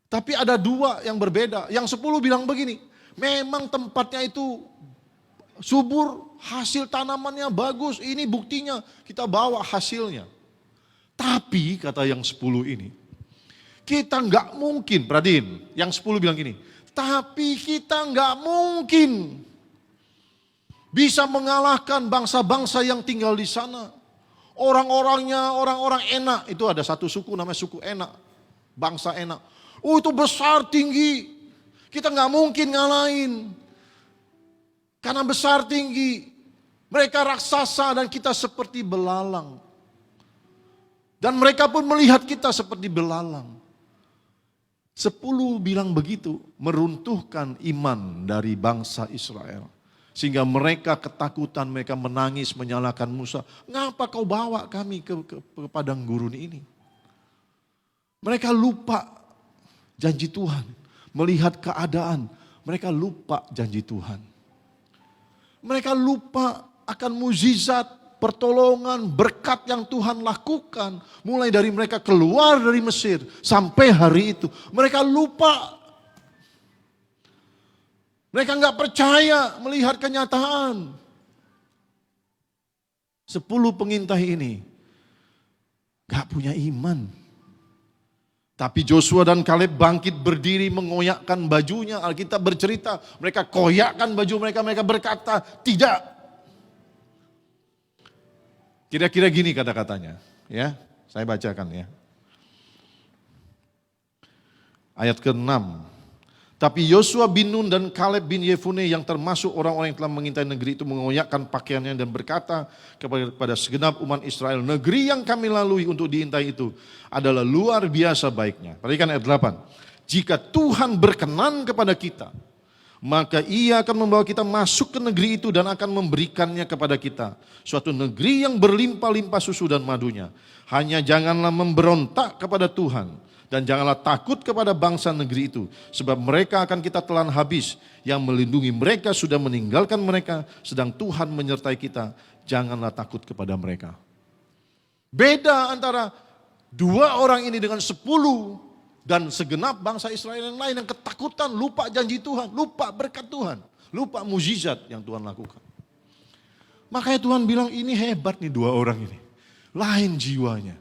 Speaker 1: Tapi ada 2 yang berbeda. Yang 10 bilang begini, memang tempatnya itu subur, hasil tanamannya bagus, ini buktinya, kita bawa hasilnya. Tapi kata yang 10 ini, kita nggak mungkin, perhatiin, yang 10 bilang gini, tapi kita nggak mungkin bisa mengalahkan bangsa-bangsa yang tinggal di sana. Orang-orangnya orang-orang enak, itu ada satu suku namanya suku enak, bangsa enak. Oh itu besar tinggi, kita nggak mungkin ngalahin. Karena besar tinggi, Mereka raksasa dan kita seperti belalang. Dan mereka pun melihat kita seperti belalang. 10 bilang begitu, meruntuhkan iman dari bangsa Israel. Sehingga mereka ketakutan, mereka menangis, menyalahkan Musa. Ngapa kau bawa kami ke padang gurun ini? Mereka lupa janji Tuhan. Melihat keadaan, mereka lupa janji Tuhan. Mereka lupa akan mukjizat, pertolongan, berkat yang Tuhan lakukan. Mulai dari mereka keluar dari Mesir sampai hari itu. Mereka lupa. Mereka nggak percaya melihat kenyataan. 10 pengintai ini nggak punya iman. Tapi Joshua dan Kaleb bangkit berdiri mengoyakkan bajunya. Alkitab bercerita mereka koyakkan baju mereka. Mereka berkata tidak. Kira-kira gini kata-katanya. Ya, saya bacakan ya. Ayat ke-6. Tapi Yosua bin Nun dan Kaleb bin Yefune yang termasuk orang-orang yang telah mengintai negeri itu mengoyakkan pakaiannya dan berkata kepada segenap umat Israel, negeri yang kami lalui untuk diintai itu adalah luar biasa baiknya. Perhatikan ayat 8. Jika Tuhan berkenan kepada kita, maka Ia akan membawa kita masuk ke negeri itu dan akan memberikannya kepada kita. Suatu negeri yang berlimpah-limpah susu dan madunya. Hanya janganlah memberontak kepada Tuhan. Dan janganlah takut kepada bangsa negeri itu. Sebab mereka akan kita telan habis. Yang melindungi mereka sudah meninggalkan mereka. Sedang Tuhan menyertai kita. Janganlah takut kepada mereka. Beda antara 2 orang ini dengan 10. Dan segenap bangsa Israel yang lain yang ketakutan. Lupa janji Tuhan. Lupa berkat Tuhan. Lupa mukjizat yang Tuhan lakukan. Makanya Tuhan bilang ini hebat nih 2 orang ini. Lain jiwanya.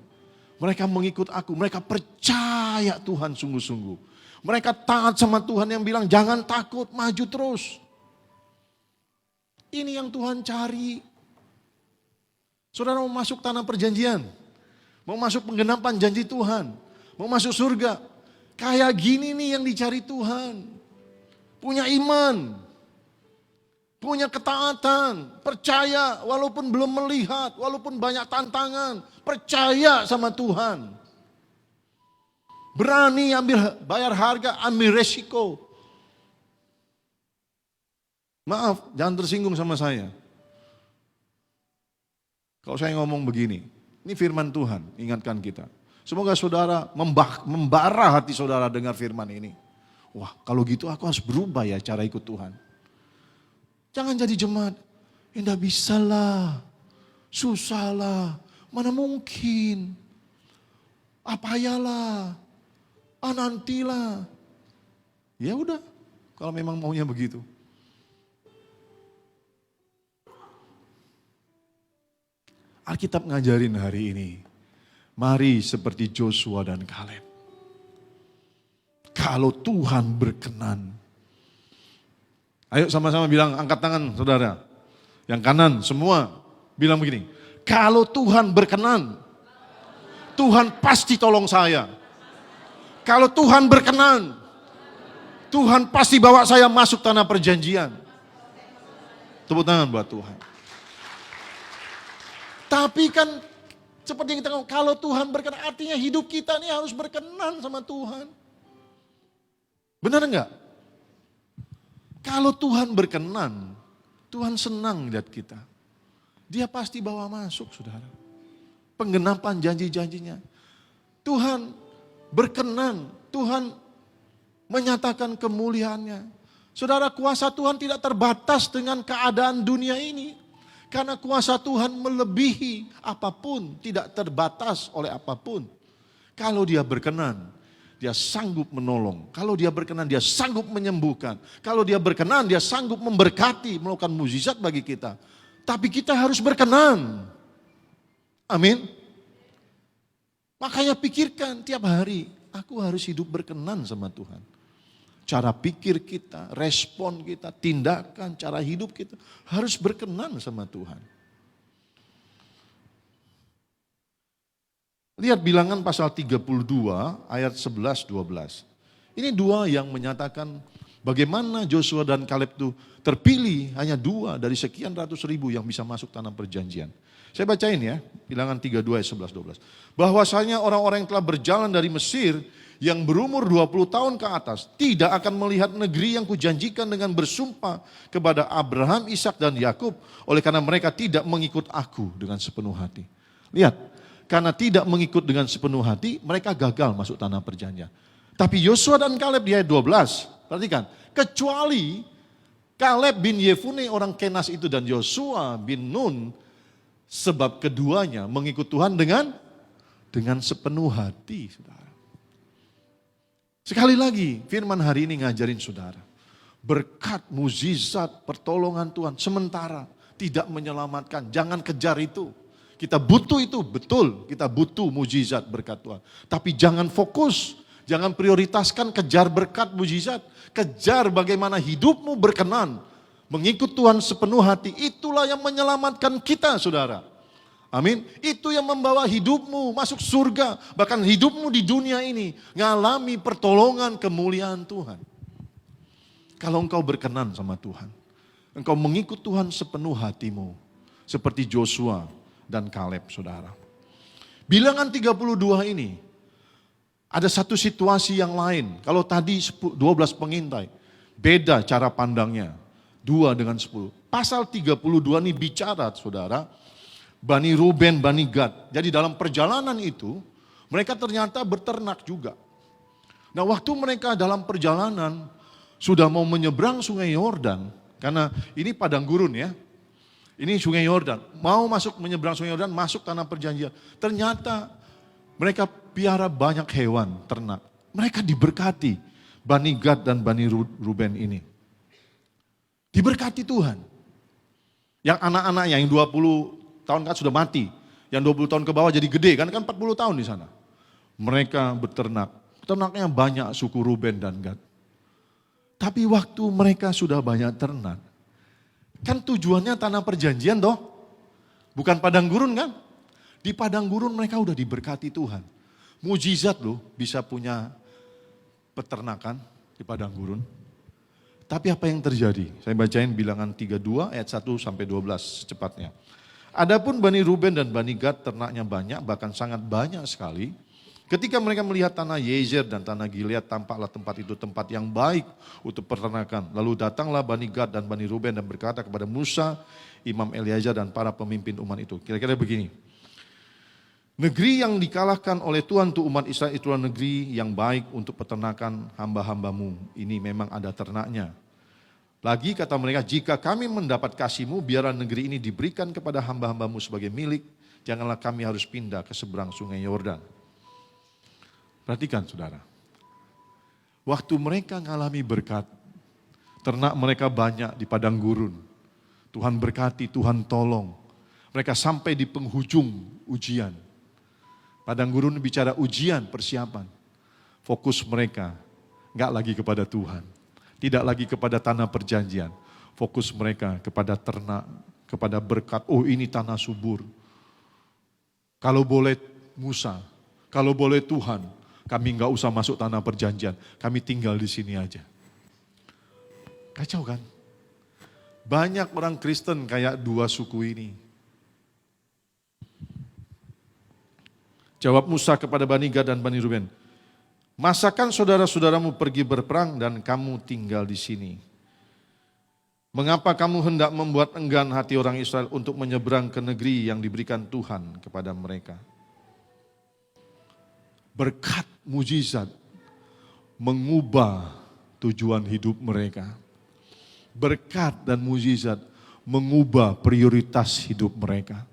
Speaker 1: Mereka mengikut aku, mereka percaya Tuhan sungguh-sungguh. Mereka taat sama Tuhan yang bilang jangan takut, maju terus. Ini yang Tuhan cari. Saudara mau masuk tanah perjanjian, mau masuk penggenapan janji Tuhan, mau masuk surga. Kayak gini nih yang dicari Tuhan. Punya iman. Punya ketaatan, percaya walaupun belum melihat, walaupun banyak tantangan, percaya sama Tuhan. Berani bayar harga, ambil resiko. Maaf, jangan tersinggung sama saya. Kalau saya ngomong begini, ini firman Tuhan, ingatkan kita. Semoga saudara membara hati saudara dengar firman ini. Wah, kalau gitu aku harus berubah ya cara ikut Tuhan. Jangan jadi jemaat, enggak bisa lah, susah lah, mana mungkin, apa ayalah, nantilah. Ya udah, kalau memang maunya begitu. Alkitab ngajarin hari ini, mari seperti Joshua dan Kaleb. Kalau Tuhan berkenan, ayo sama-sama bilang, angkat tangan saudara. Yang kanan semua bilang begini. Kalau Tuhan berkenan, Tuhan pasti tolong saya. Kalau Tuhan berkenan, Tuhan pasti bawa saya masuk tanah perjanjian. Tepuk tangan buat Tuhan. Tapi kan seperti yang kita ngomong, kalau Tuhan berkenan artinya hidup kita ini harus berkenan sama Tuhan. Benar enggak? Kalau Tuhan berkenan, Tuhan senang lihat kita. Dia pasti bawa masuk, saudara. Penggenapan janji-janjinya. Tuhan berkenan, Tuhan menyatakan kemuliaannya. Saudara, kuasa Tuhan tidak terbatas dengan keadaan dunia ini. Karena kuasa Tuhan melebihi apapun, tidak terbatas oleh apapun. Kalau Dia berkenan, Dia sanggup menolong. Kalau Dia berkenan, Dia sanggup menyembuhkan. Kalau Dia berkenan, Dia sanggup memberkati, melakukan mukjizat bagi kita. Tapi kita harus berkenan. Amin. Makanya pikirkan tiap hari, aku harus hidup berkenan sama Tuhan. Cara pikir kita, respon kita, tindakan, cara hidup kita harus berkenan sama Tuhan. Lihat bilangan pasal 32 ayat 11-12. Ini 2 yang menyatakan Bagaimana Joshua dan Kaleb itu terpilih hanya 2 dari sekian ratus ribu yang bisa masuk tanah perjanjian. Saya bacain ya, Bilangan 32 ayat 11-12. Bahwasanya orang-orang yang telah berjalan dari Mesir yang berumur 20 tahun ke atas tidak akan melihat negeri yang kujanjikan dengan bersumpah kepada Abraham, Ishak dan Yakub, oleh karena mereka tidak mengikut aku dengan sepenuh hati. Lihat, karena tidak mengikut dengan sepenuh hati, mereka gagal masuk tanah perjanjian. Tapi Yosua dan Kaleb di ayat 12, perhatikan, kecuali Kaleb bin Yefune orang Kenas itu dan Yosua bin Nun, sebab keduanya mengikut Tuhan dengan sepenuh hati, saudara. Sekali lagi, firman hari ini ngajarin saudara, berkat, mukjizat, pertolongan Tuhan sementara tidak menyelamatkan, jangan kejar itu. Kita butuh itu, betul, kita butuh mukjizat berkat Tuhan. Tapi jangan fokus, jangan prioritaskan kejar berkat mukjizat, kejar bagaimana hidupmu berkenan, mengikut Tuhan sepenuh hati, itulah yang menyelamatkan kita, saudara. Amin. Itu yang membawa hidupmu masuk surga, bahkan hidupmu di dunia ini ngalami pertolongan kemuliaan Tuhan. Kalau engkau berkenan sama Tuhan, engkau mengikut Tuhan sepenuh hatimu, seperti Joshua dan Kaleb, saudara. Bilangan 32 ini ada satu situasi yang lain. Kalau tadi 12 pengintai, beda cara pandangnya. 2 dengan 10. Pasal 32 ini bicara, saudara, Bani Ruben, Bani Gad. Jadi dalam perjalanan itu, mereka ternyata berternak juga. Nah, waktu mereka dalam perjalanan sudah mau menyeberang sungai Yordan, karena ini padang gurun ya. Ini sungai Yordan, mau masuk menyeberang sungai Yordan, masuk tanah perjanjian. Ternyata mereka piara banyak hewan, ternak. Mereka diberkati, Bani Gad dan Bani Ruben ini. Diberkati Tuhan. Yang anak-anaknya yang 20 tahun kan sudah mati. Yang 20 tahun ke bawah jadi gede, kan 40 tahun di sana. Mereka beternak. Ternaknya banyak suku Ruben dan Gad. Tapi waktu mereka sudah banyak ternak, kan tujuannya tanah perjanjian toh? Bukan padang gurun kan? Di padang gurun mereka udah diberkati Tuhan. Mujizat loh bisa punya peternakan di padang gurun. Tapi apa yang terjadi? Saya bacain Bilangan 32 ayat 1 sampai 12 secepatnya. Adapun Bani Ruben dan Bani Gad ternaknya banyak, bahkan sangat banyak sekali. Ketika mereka melihat tanah Yezer dan tanah Gilead, tampaklah tempat itu tempat yang baik untuk peternakan. Lalu datanglah Bani Gad dan Bani Ruben dan berkata kepada Musa, Imam Eleazar dan para pemimpin umat itu. Kira-kira begini, negeri yang dikalahkan oleh Tuhan untuk umat Israel itulah negeri yang baik untuk peternakan hamba-hambamu. Ini memang ada ternaknya. Lagi kata mereka, jika kami mendapat kasih-Mu, biarlah negeri ini diberikan kepada hamba-hamba-Mu sebagai milik. Janganlah kami harus pindah ke seberang sungai Yordan. Perhatikan saudara. Waktu mereka mengalami berkat, ternak mereka banyak di padang gurun. Tuhan berkati, Tuhan tolong. Mereka sampai di penghujung ujian. Padang gurun bicara ujian, persiapan. Fokus mereka enggak lagi kepada Tuhan. Tidak lagi kepada tanah perjanjian. Fokus mereka kepada ternak, kepada berkat. Oh, ini tanah subur. Kalau boleh Musa, kalau boleh Tuhan, kami enggak usah masuk tanah perjanjian. Kami tinggal di sini aja. Kacau kan? Banyak orang Kristen kayak 2 suku ini. Jawab Musa kepada Bani Gad dan Bani Ruben, masakan saudara-saudaramu pergi berperang dan kamu tinggal di sini? Mengapa kamu hendak membuat enggan hati orang Israel untuk menyeberang ke negeri yang diberikan Tuhan kepada mereka? Berkat mujizat mengubah tujuan hidup mereka. Berkat dan mujizat mengubah prioritas hidup mereka.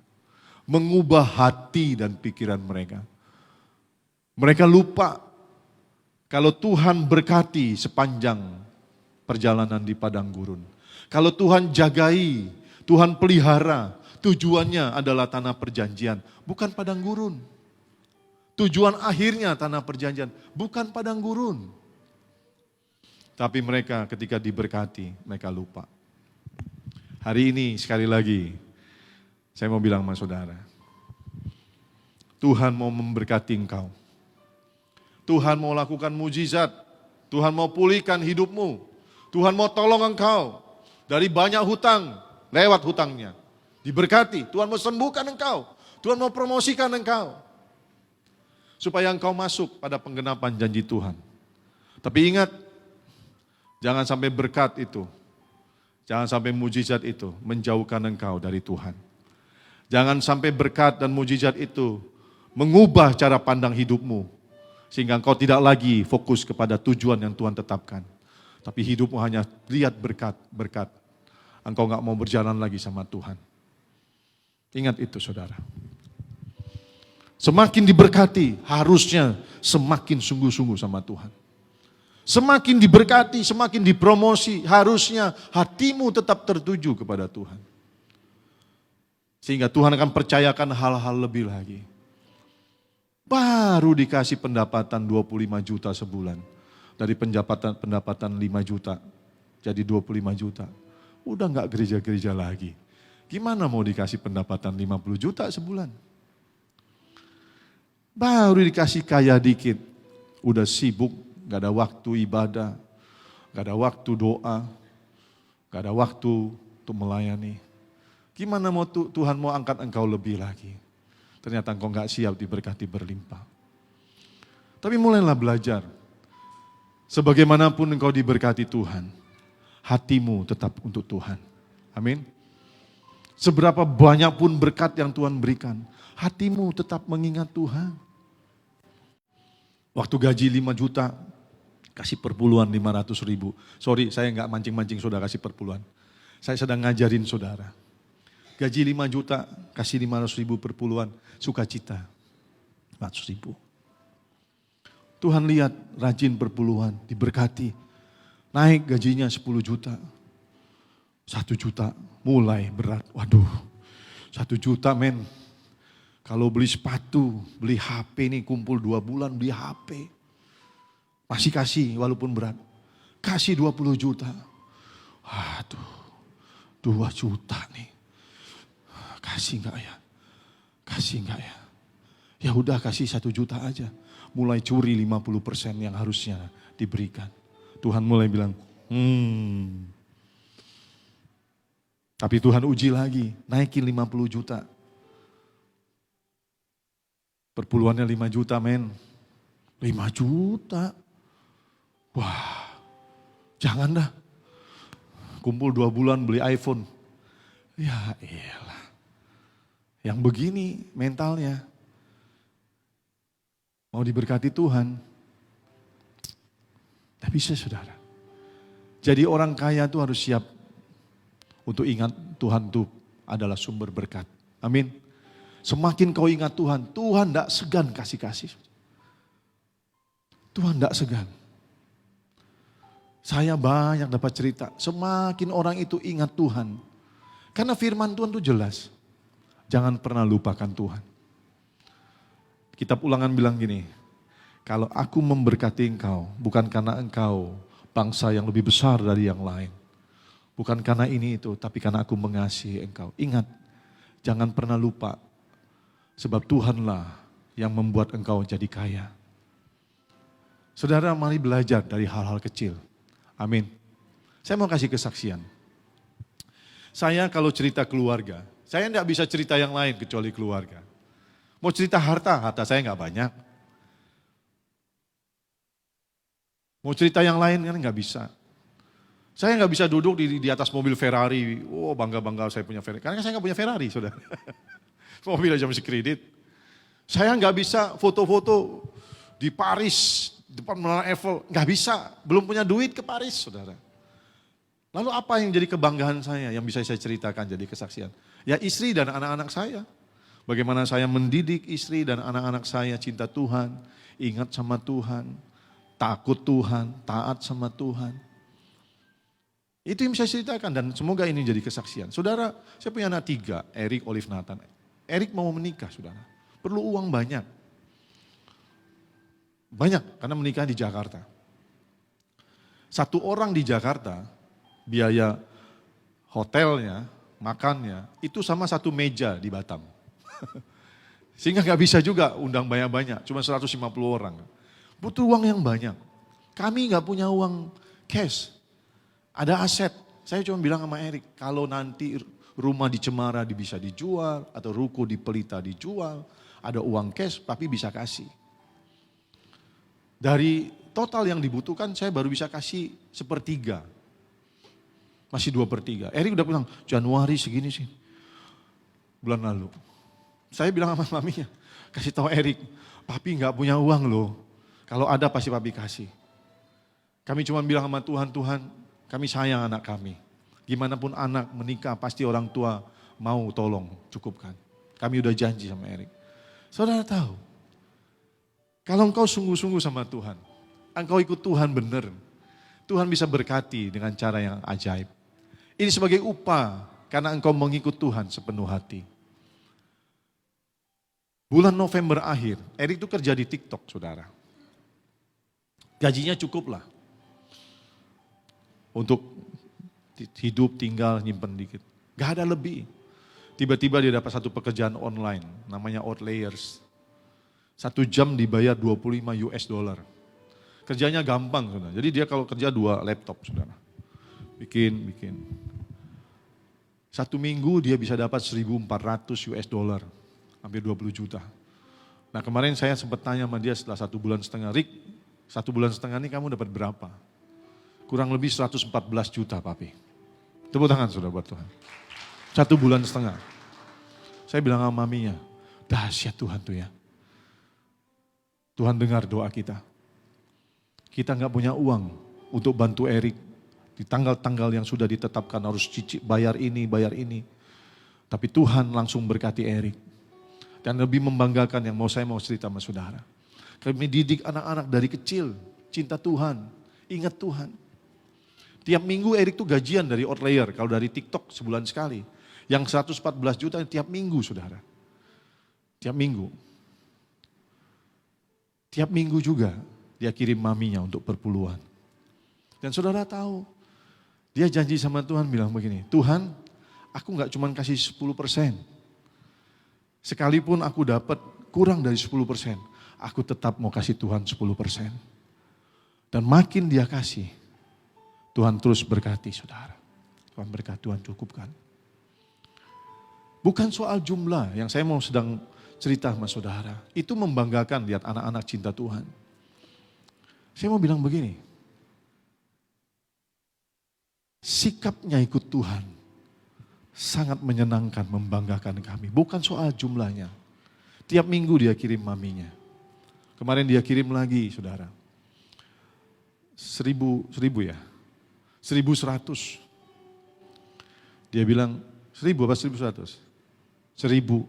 Speaker 1: Mengubah hati dan pikiran mereka. Mereka lupa kalau Tuhan berkati sepanjang perjalanan di padang gurun. Kalau Tuhan jagai, Tuhan pelihara, tujuannya adalah tanah perjanjian, bukan padang gurun. Tujuan akhirnya tanah perjanjian, bukan padang gurun. Tapi mereka ketika diberkati, mereka lupa. Hari ini sekali lagi, saya mau bilang sama saudara, Tuhan mau memberkati engkau. Tuhan mau lakukan mujizat, Tuhan mau pulihkan hidupmu. Tuhan mau tolong engkau dari banyak hutang, lewat hutangnya. Diberkati, Tuhan mau sembuhkan engkau. Tuhan mau promosikan engkau. Supaya engkau masuk pada penggenapan janji Tuhan. Tapi ingat, jangan sampai berkat itu, jangan sampai mujizat itu menjauhkan engkau dari Tuhan. Jangan sampai berkat dan mujizat itu mengubah cara pandang hidupmu. Sehingga engkau tidak lagi fokus kepada tujuan yang Tuhan tetapkan. Tapi hidupmu hanya lihat berkat. Engkau gak mau berjalan lagi sama Tuhan. Ingat itu saudara. Semakin diberkati, harusnya semakin sungguh-sungguh sama Tuhan. Semakin diberkati, semakin dipromosi, harusnya hatimu tetap tertuju kepada Tuhan. Sehingga Tuhan akan percayakan hal-hal lebih lagi. Baru dikasih pendapatan 25 juta sebulan. Dari pendapatan 5 juta, jadi 25 juta. Udah gak gereja-gereja lagi. Gimana mau dikasih pendapatan 50 juta sebulan? Baru dikasih kaya dikit, udah sibuk, gak ada waktu ibadah, gak ada waktu doa, gak ada waktu untuk melayani. Gimana mau Tuhan mau angkat engkau lebih lagi? Ternyata engkau gak siap diberkati berlimpah. Tapi mulailah belajar. Sebagaimanapun engkau diberkati Tuhan, hatimu tetap untuk Tuhan. Amin. Seberapa banyak pun berkat yang Tuhan berikan, hatimu tetap mengingat Tuhan. Waktu gaji 5 juta, kasih perpuluhan 500 ribu. Sorry, saya enggak mancing-mancing saudara kasih perpuluhan. Saya sedang ngajarin saudara. Gaji 5 juta, kasih 500 ribu perpuluhan, sukacita. 400 ribu. Tuhan lihat rajin perpuluhan, diberkati. Naik gajinya 10 juta. 1 juta mulai berat. Waduh, 1 juta men. Kalau beli sepatu, beli HP nih kumpul 2 bulan beli HP. Masih kasih walaupun berat. Kasih 20 juta. Waduh, 2 juta nih. Kasih enggak ya? Kasih enggak ya? Ya udah kasih 1 juta aja. Mulai curi 50% yang harusnya diberikan. Tuhan mulai bilang, Tapi Tuhan uji lagi, naikin 50 juta. Perpuluhannya 5 juta men. 5 juta. Wah, jangan dah. Kumpul 2 bulan beli iPhone. Ya elah. Yang begini mentalnya. Mau diberkati Tuhan. Tidak bisa saudara. Jadi orang kaya itu harus siap untuk ingat Tuhan itu adalah sumber berkat. Amin. Semakin kau ingat Tuhan, Tuhan tidak segan kasih-kasih. Tuhan tidak segan. Saya banyak dapat cerita, semakin orang itu ingat Tuhan. Karena firman Tuhan itu jelas. Jangan pernah lupakan Tuhan. Kitab Ulangan bilang gini, kalau aku memberkati engkau, bukan karena engkau bangsa yang lebih besar dari yang lain. Bukan karena ini itu, tapi karena aku mengasihi engkau. Ingat, jangan pernah lupa. Sebab Tuhanlah yang membuat engkau jadi kaya. Saudara, mari belajar dari hal-hal kecil. Amin. Saya mau kasih kesaksian. Saya kalau cerita keluarga, saya tidak bisa cerita yang lain kecuali keluarga. Mau cerita harta saya nggak banyak. Mau cerita yang lain kan nggak bisa. Saya nggak bisa duduk di atas mobil Ferrari. Oh bangga-bangga saya punya Ferrari. Karena saya nggak punya Ferrari, saudara. Mobil aja masih kredit. Saya nggak bisa foto-foto di Paris, depan Menara Eiffel. Nggak bisa, belum punya duit ke Paris, saudara. Lalu apa yang jadi kebanggaan saya, yang bisa saya ceritakan jadi kesaksian? Ya istri dan anak-anak saya. Bagaimana saya mendidik istri dan anak-anak saya cinta Tuhan, ingat sama Tuhan, takut Tuhan, taat sama Tuhan. Itu yang saya ceritakan dan semoga ini jadi kesaksian. Saudara, saya punya anak 3, Erik, Olive, Nathan. Erik mau menikah, saudara. Perlu uang banyak. Banyak, karena menikah di Jakarta. 1 orang di Jakarta, biaya hotelnya, makannya, itu sama 1 meja di Batam. Sehingga gak bisa juga undang banyak-banyak, cuma 150 orang. Butuh uang yang banyak. Kami gak punya uang cash. Ada aset. Saya cuma bilang sama Erik, kalau nanti rumah di Cemara bisa dijual, atau ruko di Pelita dijual, ada uang cash, papi bisa kasih. Dari total yang dibutuhkan, saya baru bisa kasih 1/3. Masih 2/3. Erik udah bilang, Januari segini sih. Bulan lalu. Saya bilang sama maminya, kasih tahu Erik, papi gak punya uang loh. Kalau ada pasti papi kasih. Kami cuma bilang sama Tuhan, Tuhan kami sayang anak kami. Gimana pun anak menikah pasti orang tua mau tolong, cukupkan. Kami udah janji sama Erik. Saudara tahu, kalau engkau sungguh-sungguh sama Tuhan, engkau ikut Tuhan benar, Tuhan bisa berkati dengan cara yang ajaib. Ini sebagai upah karena engkau mengikut Tuhan sepenuh hati. Bulan November akhir, Erik itu kerja di TikTok, saudara. Gajinya cukup lah. Untuk hidup, tinggal, nyimpen dikit. Gak ada lebih. Tiba-tiba dia dapat satu pekerjaan online, namanya Outlayers. 1 jam dibayar $25. Kerjanya gampang, saudara. Jadi dia kalau kerja 2 laptop, saudara. Bikin. 1 minggu dia bisa dapat $1.400, hampir 20 juta. Nah kemarin saya sempat tanya sama dia setelah 1 bulan setengah, Rick, 1 bulan setengah ini kamu dapat berapa? Kurang lebih 114 juta, papi. Tepuk tangan sudah buat Tuhan. 1 bulan setengah. Saya bilang sama maminya, dahsyat Tuhan tuh ya. Tuhan dengar doa kita. Kita gak punya uang untuk bantu Erik. Di tanggal-tanggal yang sudah ditetapkan harus cicip, bayar ini. Tapi Tuhan langsung berkati Erik. Dan lebih membanggakan yang saya mau cerita sama saudara. Kami didik anak-anak dari kecil, cinta Tuhan, ingat Tuhan. Tiap minggu Erik tuh gajian dari Outlayer, kalau dari TikTok sebulan sekali. Yang 114 juta tiap minggu, saudara. Tiap minggu. Tiap minggu juga dia kirim maminya untuk perpuluhan. Dan saudara tahu, dia janji sama Tuhan bilang begini, Tuhan aku gak cuma kasih 10%. Sekalipun aku dapat kurang dari 10%, aku tetap mau kasih Tuhan 10%. Dan makin dia kasih, Tuhan terus berkati saudara. Tuhan berkati, Tuhan cukupkan. Bukan soal jumlah yang saya mau sedang cerita sama saudara. Itu membanggakan lihat anak-anak cinta Tuhan. Saya mau bilang begini. Sikapnya ikut Tuhan sangat menyenangkan, membanggakan kami. Bukan soal jumlahnya. Tiap minggu dia kirim maminya. Kemarin dia kirim lagi saudara. 1.000 ya. 1.100. Dia bilang, 1.000 apa 1.100? 1.000.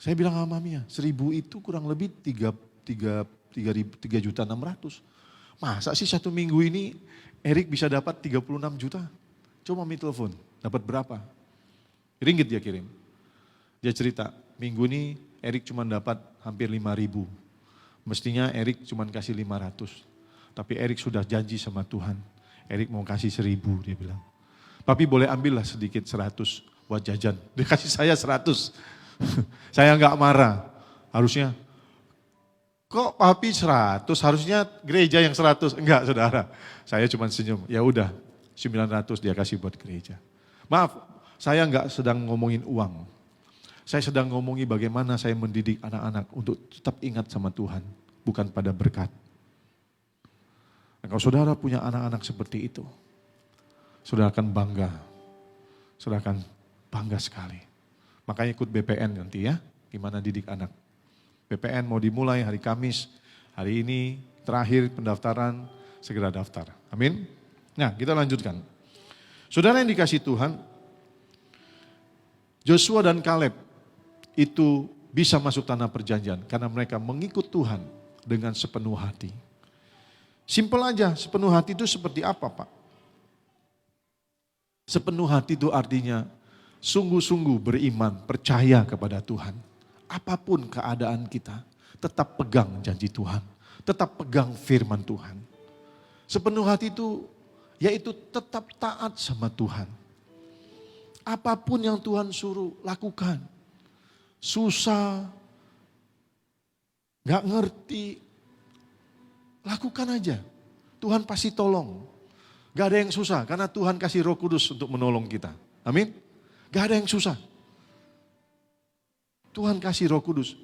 Speaker 1: Saya bilang sama maminya, 1.000 itu kurang lebih 3.600.000. Masa sih 1 minggu ini Erik bisa dapat 36 juta? Coba mami telepon, dapat berapa? Ringgit dia kirim. Dia cerita, minggu ini Erik cuma dapat hampir 5.000. Mestinya Erik cuma kasih 500. Tapi Erik sudah janji sama Tuhan. Erik mau kasih 1.000 dia bilang. Papi boleh ambillah sedikit 100 buat jajan. Dia kasih saya 100. Saya enggak marah. Harusnya, kok papi 100? Harusnya gereja yang 100. Enggak saudara. Saya cuma senyum. Ya udah 900 dia kasih buat gereja. Maaf, saya enggak sedang ngomongin uang. Saya sedang ngomongin bagaimana saya mendidik anak-anak untuk tetap ingat sama Tuhan. Bukan pada berkat. Kalau saudara punya anak-anak seperti itu, saudara akan bangga. Saudara akan bangga sekali. Makanya ikut BPN nanti ya, gimana didik anak. BPN mau dimulai hari Kamis, hari ini terakhir pendaftaran, segera daftar. Amin. Nah kita lanjutkan. Saudara yang dikasih Tuhan, Joshua dan Kaleb itu bisa masuk tanah perjanjian karena mereka mengikut Tuhan dengan sepenuh hati. Simpel aja, sepenuh hati itu seperti apa Pak? Sepenuh hati itu artinya sungguh-sungguh beriman, percaya kepada Tuhan. Apapun keadaan kita, tetap pegang janji Tuhan. Tetap pegang firman Tuhan. Sepenuh hati itu, yaitu tetap taat sama Tuhan. Apapun yang Tuhan suruh, lakukan. Susah, gak ngerti, lakukan aja. Tuhan pasti tolong. Gak ada yang susah karena Tuhan kasih Roh Kudus untuk menolong kita. Amin. Gak ada yang susah. Tuhan kasih Roh Kudus.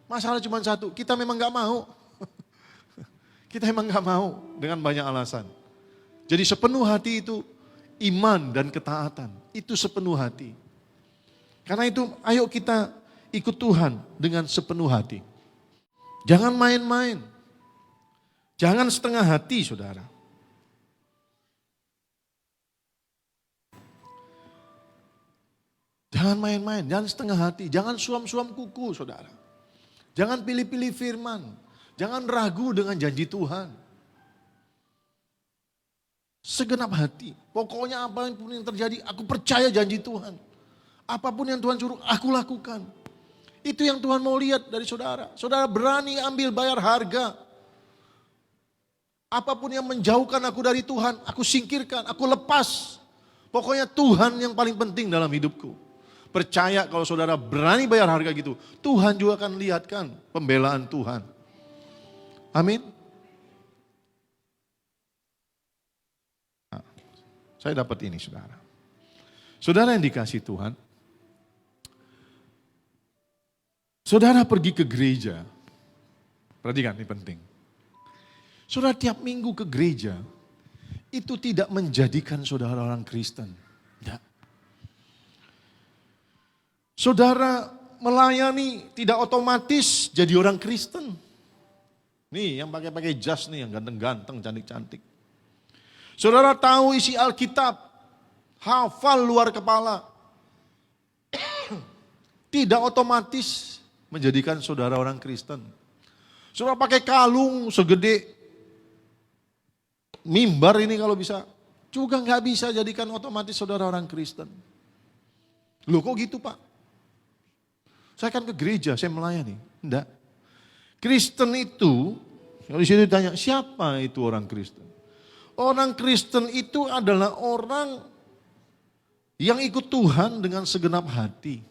Speaker 1: Masalah cuma satu, kita memang gak mau. Kita memang gak mau dengan banyak alasan. Jadi sepenuh hati itu iman dan ketaatan. Itu sepenuh hati. Karena itu ayo kita ikut Tuhan dengan sepenuh hati. Jangan main-main. Jangan setengah hati, saudara. Jangan main-main, jangan setengah hati, jangan suam-suam kuku, saudara. Jangan pilih-pilih firman, jangan ragu dengan janji Tuhan. Segenap hati, pokoknya apapun yang terjadi, aku percaya janji Tuhan. Apapun yang Tuhan suruh, aku lakukan. Itu yang Tuhan mau lihat dari saudara. Saudara berani ambil bayar harga. Apapun yang menjauhkan aku dari Tuhan, aku singkirkan, aku lepas. Pokoknya Tuhan yang paling penting dalam hidupku. Percaya kalau saudara berani bayar harga gitu, Tuhan juga akan lihatkan pembelaan Tuhan. Amin. Nah, saya dapat ini saudara. Saudara yang dikasih Tuhan, saudara pergi ke gereja. Perhatikan ini penting. Saudara tiap minggu ke gereja, itu tidak menjadikan saudara orang Kristen. Tidak. Saudara melayani tidak otomatis jadi orang Kristen. Nih yang pakai jas nih, yang ganteng-ganteng, cantik-cantik. Saudara tahu isi Alkitab, hafal luar kepala. Tidak otomatis menjadikan saudara orang Kristen. Saudara pakai kalung segede mimbar ini kalau bisa, juga nggak bisa jadikan otomatis saudara orang Kristen. Loh kok gitu Pak? Saya kan ke gereja, saya melayani. Enggak. Kristen itu, kalau di situ ditanya, siapa itu orang Kristen? Orang Kristen itu adalah orang yang ikut Tuhan dengan segenap hati.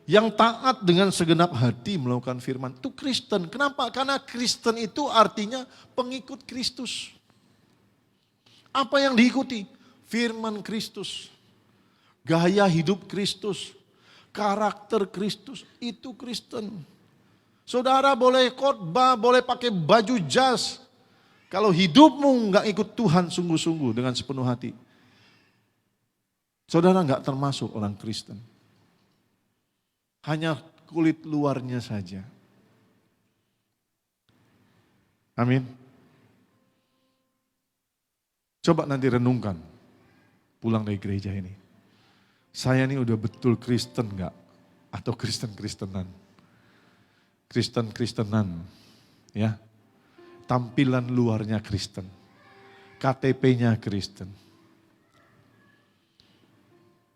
Speaker 1: Yang taat dengan segenap hati melakukan firman. Itu Kristen. Kenapa? Karena Kristen itu artinya pengikut Kristus. Apa yang diikuti? Firman Kristus. Gaya hidup Kristus. Karakter Kristus. Itu Kristen. Saudara boleh khotbah, boleh pakai baju jas. Kalau hidupmu nggak ikut Tuhan sungguh-sungguh dengan sepenuh hati. Saudara nggak termasuk orang Kristen. Hanya kulit luarnya saja. Amin. Coba nanti renungkan pulang dari gereja ini. Saya ini udah betul Kristen gak? Atau Kristen-Kristenan? Kristen-Kristenan. Ya. Tampilan luarnya Kristen. KTP-nya Kristen.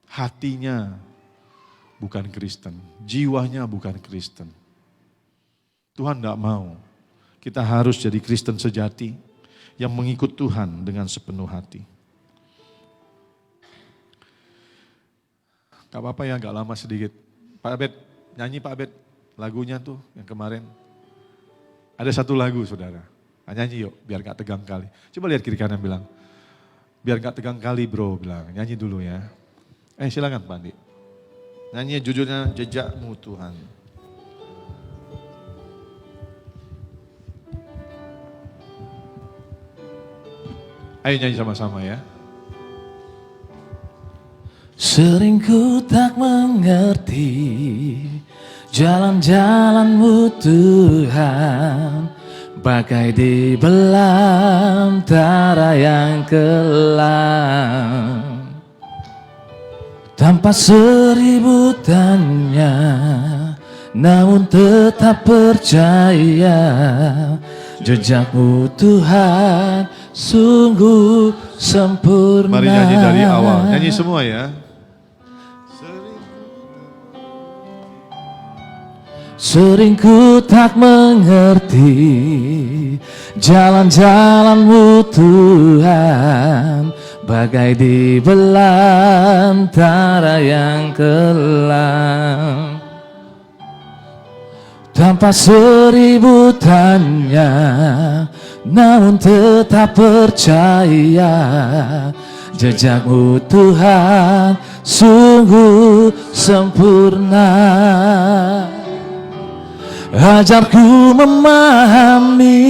Speaker 1: Hatinya bukan Kristen. Jiwanya bukan Kristen. Tuhan gak mau. Kita harus jadi Kristen sejati yang mengikut Tuhan dengan sepenuh hati. Gak apa-apa ya, gak lama sedikit. Pak Abed, nyanyi Pak Abed lagunya tuh yang kemarin. Ada satu lagu saudara. Nyanyi yuk, biar gak tegang kali. Coba lihat kiri kanan bilang, biar gak tegang kali bro, bilang. Nyanyi dulu ya. Silakan Pak Andi. Nyanyi judulnya Jejakmu Tuhan. Ayo nyanyi sama-sama ya.
Speaker 2: Sering ku tak mengerti jalan-jalan-Mu Tuhan, bagai di belantara yang kelam. Tanpa seribu tanya, namun tetap percaya, jejak-Mu Tuhan sungguh sempurna.
Speaker 1: Mari nyanyi dari awal, nyanyi semua ya.
Speaker 2: Sering ku tak mengerti jalan-jalan-Mu Tuhan, bagai di belantara yang kelam. tanpa seribu tanya, namun tetap percaya. Jejakmu Tuhan sungguh sempurna. Ajarku memahami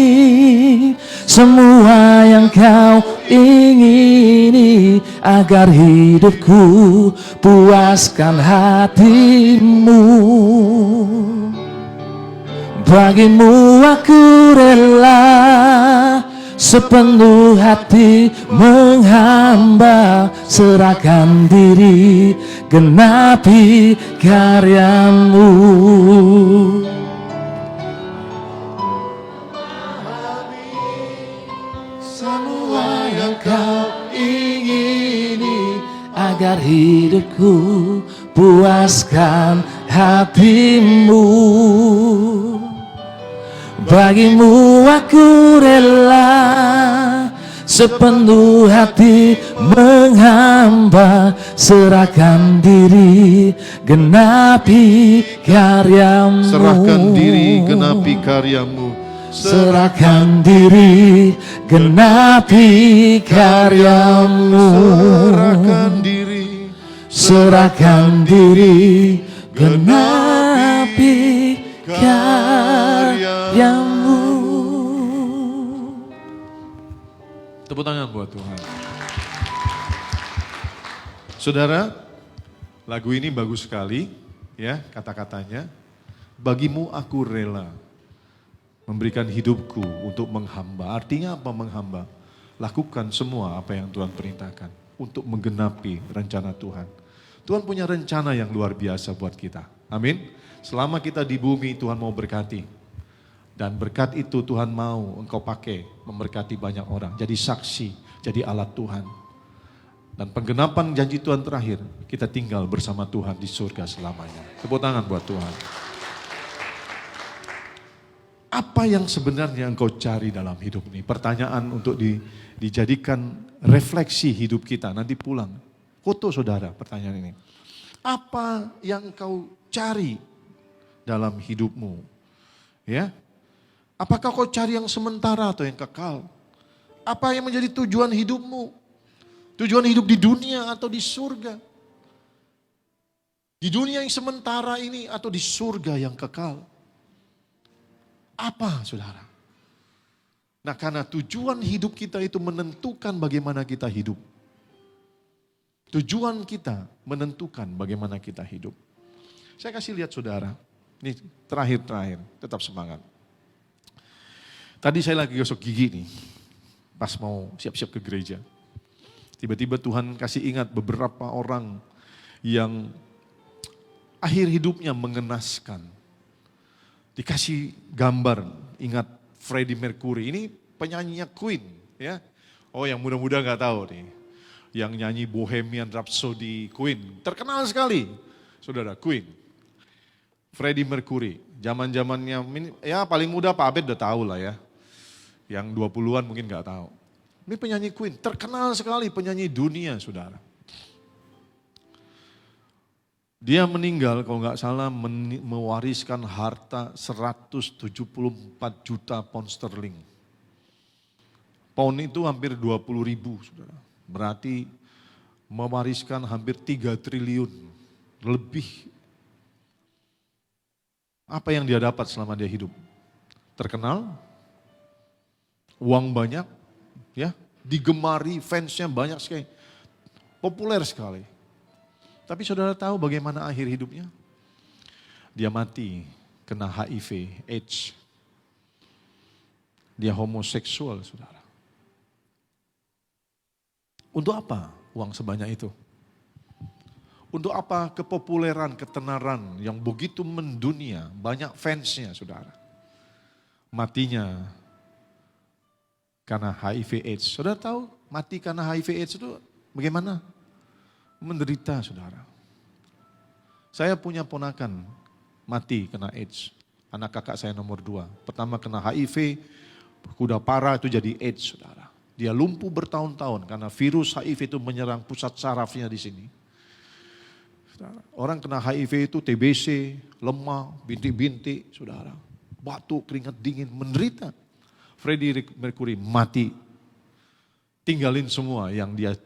Speaker 2: semua yang kau ingini, agar hidupku puaskan hatimu. Bagimu aku rela sepenuh hati menghamba, serahkan diri genapi karyamu. Semua yang kau ingini, agar hidupku puaskan hatimu. Bagimu aku rela sepenuh hati menghamba, serahkan diri genapi karyamu.
Speaker 1: Serahkan diri genapi karyamu.
Speaker 2: Serahkan diri genapi karyamu.
Speaker 1: Serahkan diri.
Speaker 2: Serahkan diri genapi karyamu.
Speaker 1: Tepuk tangan buat Tuhan. Saudara, lagu ini bagus sekali ya kata-katanya. Bagimu aku rela memberikan hidupku untuk menghamba. Artinya apa menghamba? Lakukan semua apa yang Tuhan perintahkan untuk menggenapi rencana Tuhan. Tuhan punya rencana yang luar biasa buat kita. Amin. Selama kita di bumi, Tuhan mau berkati. Dan berkat itu Tuhan mau engkau pakai memberkati banyak orang. Jadi saksi, jadi alat Tuhan. Dan penggenapan janji Tuhan terakhir, kita tinggal bersama Tuhan di surga selamanya. Tepuk tangan buat Tuhan. Apa yang sebenarnya engkau cari dalam hidup ini? Pertanyaan untuk dijadikan refleksi hidup kita nanti pulang. Foto saudara pertanyaan ini. Apa yang engkau cari dalam hidupmu? Ya, apakah kau cari yang sementara atau yang kekal? Apa yang menjadi tujuan hidupmu? Tujuan hidup di dunia atau di surga? Di dunia yang sementara ini atau di surga yang kekal? Apa saudara? Nah karena tujuan hidup kita itu menentukan bagaimana kita hidup. Tujuan kita menentukan bagaimana kita hidup. Saya kasih lihat saudara. Ini terakhir, tetap semangat. Tadi saya lagi gosok gigi nih, pas mau siap-siap ke gereja. Tiba-tiba Tuhan kasih ingat beberapa orang yang akhir hidupnya mengenaskan. Dikasih gambar, ingat Freddie Mercury, ini penyanyinya Queen. Ya. Oh yang muda-muda gak tahu nih, yang nyanyi Bohemian Rhapsody Queen, terkenal sekali. Saudara, Queen. Freddie Mercury, zaman-zamannya ya paling muda Pak Abed udah tahu lah ya. Yang 20-an mungkin gak tahu. Ini penyanyi Queen, terkenal sekali penyanyi dunia saudara. Dia meninggal kalau gak salah mewariskan harta 174 juta pound sterling. Pound itu hampir 20 ribu saudara. Berarti mewariskan hampir 3 triliun lebih. Apa yang dia dapat selama dia hidup? Terkenal, uang banyak, ya, digemari, fansnya banyak sekali, populer sekali. Tapi saudara tahu bagaimana akhir hidupnya? Dia mati kena HIV, AIDS. Dia homoseksual, saudara. Untuk apa uang sebanyak itu? Untuk apa kepopuleran, ketenaran yang begitu mendunia, banyak fansnya saudara. Matinya karena HIV AIDS. Saudara tahu mati karena HIV AIDS itu bagaimana? Menderita saudara. Saya punya ponakan mati kena AIDS. Anak kakak saya nomor 2. Pertama kena HIV, udah parah itu jadi AIDS saudara. Dia lumpuh bertahun-tahun karena virus HIV itu menyerang pusat sarafnya di sini. saudara. Orang kena HIV itu TBC, lemah, bintik-bintik, saudara. Batuk, keringat dingin, menderita. Freddie Mercury mati. Tinggalin semua yang dia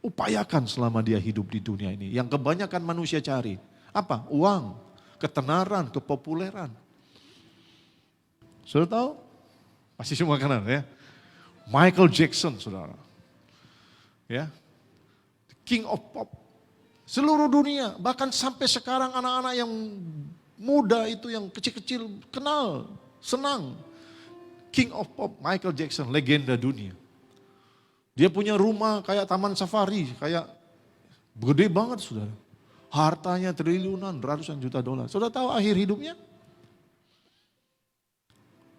Speaker 1: upayakan selama dia hidup di dunia ini. Yang kebanyakan manusia cari. Apa? Uang, ketenaran, kepopuleran. Saudara tahu? Pasti semua kenal ya. Michael Jackson, saudara. Ya, King of Pop. Seluruh dunia, bahkan sampai sekarang anak-anak yang muda itu yang kecil-kecil kenal, senang. King of Pop, Michael Jackson, legenda dunia. Dia punya rumah kayak taman safari, kayak gede banget saudara. Hartanya triliunan, ratusan juta dolar. Saudara tahu akhir hidupnya?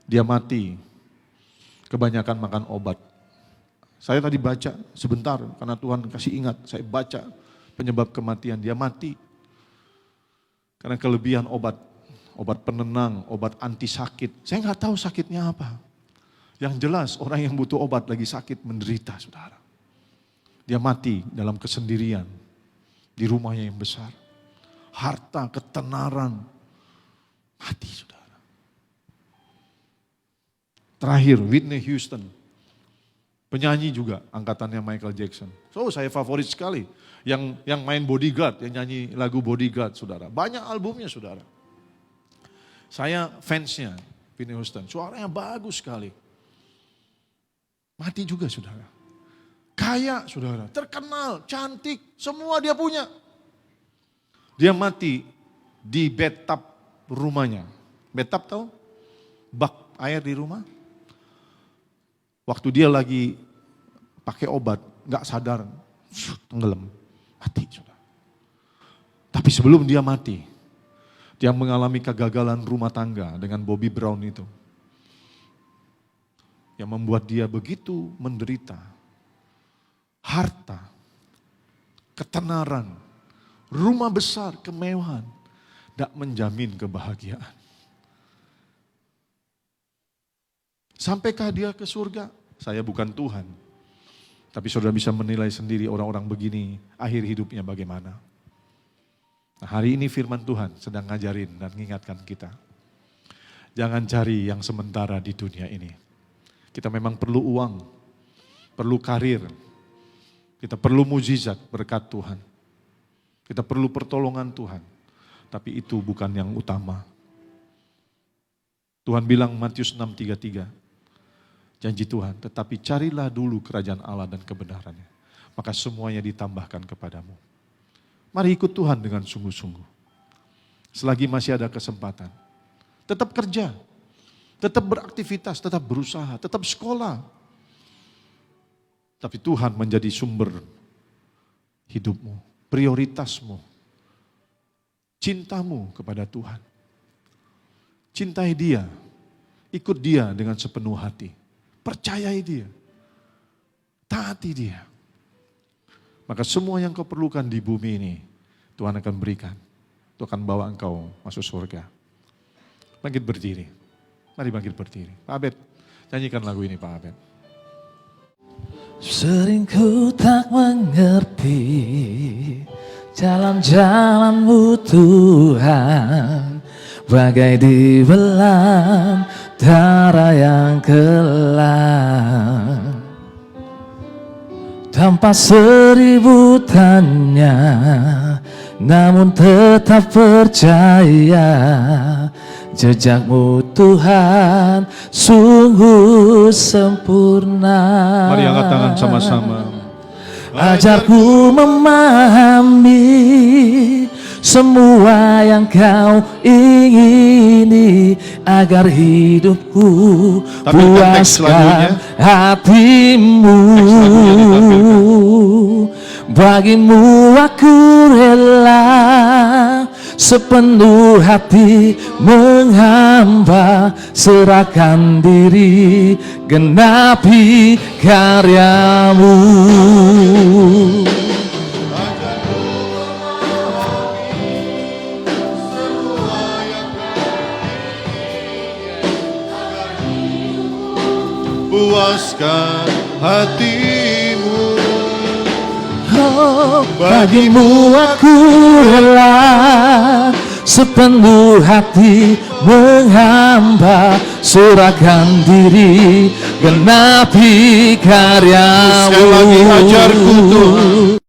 Speaker 1: Dia mati, kebanyakan makan obat. Saya tadi baca sebentar, karena Tuhan kasih ingat, saya baca penyebab kematian, dia mati. Karena kelebihan obat, obat penenang, obat anti sakit. Saya nggak tahu sakitnya apa. Yang jelas orang yang butuh obat lagi sakit menderita saudara. Dia mati dalam kesendirian di rumahnya yang besar. Harta, ketenaran, mati saudara. Terakhir Whitney Houston, penyanyi juga angkatannya Michael Jackson. So saya favorit sekali. Yang main Bodyguard, yang nyanyi lagu Bodyguard saudara. Banyak albumnya saudara. Saya fansnya Whitney Houston, suaranya bagus sekali. Mati juga saudara. Kaya saudara, terkenal, cantik, semua dia punya. Dia mati di bathtub rumahnya. Bathtub tahu? Bak air di rumah. Waktu dia lagi pakai obat, gak sadar, tenggelam, mati saudara. Tapi sebelum dia mati, dia mengalami kegagalan rumah tangga dengan Bobby Brown itu. Yang membuat dia begitu menderita. Harta, ketenaran, rumah besar, kemewahan, tidak menjamin kebahagiaan. Sampaikah dia ke surga? Saya bukan Tuhan. Tapi saudara bisa menilai sendiri orang-orang begini, akhir hidupnya bagaimana. Nah, hari ini firman Tuhan sedang ngajarin dan mengingatkan kita. Jangan cari yang sementara di dunia ini. Kita memang perlu uang, perlu karir, kita perlu mujizat berkat Tuhan. Kita perlu pertolongan Tuhan, tapi itu bukan yang utama. Tuhan bilang Matius 6:33, janji Tuhan, tetapi carilah dulu kerajaan Allah dan kebenarannya, maka semuanya ditambahkan kepadamu. Mari ikut Tuhan dengan sungguh-sungguh. Selagi masih ada kesempatan, tetap kerja. Tetap beraktivitas, tetap berusaha, tetap sekolah. Tapi Tuhan menjadi sumber hidupmu, prioritasmu, cintamu kepada Tuhan. Cintai Dia, ikut Dia dengan sepenuh hati. Percayai Dia, taati Dia. Maka semua yang kau perlukan di bumi ini, Tuhan akan berikan. Tuhan akan bawa engkau masuk surga. Bangkit berdiri. Mari bangkit berdiri. Pak Abed, nyanyikan lagu ini Pak Abed.
Speaker 2: Sering ku tak mengerti jalan-jalan-Mu Tuhan, bagai di belantara yang kelam. Tanpa seribu tanya, namun tetap percaya. Jejak-Mu Tuhan sungguh sempurna.
Speaker 1: Mari angkat tangan sama-sama.
Speaker 2: Ajarku memahami semua yang Kau ingini, agar hidupku puaskan hati-Mu. Bagimu aku rela sepenuh hati menghamba, serahkan diri, genapi karya-Mu.
Speaker 1: Puaskan hatimu.
Speaker 2: Oh, bagimu aku rela, sepenuh hati menghamba, serahkan diri, genapi karyamu.
Speaker 1: Sekali lagi ajarku Tuhan.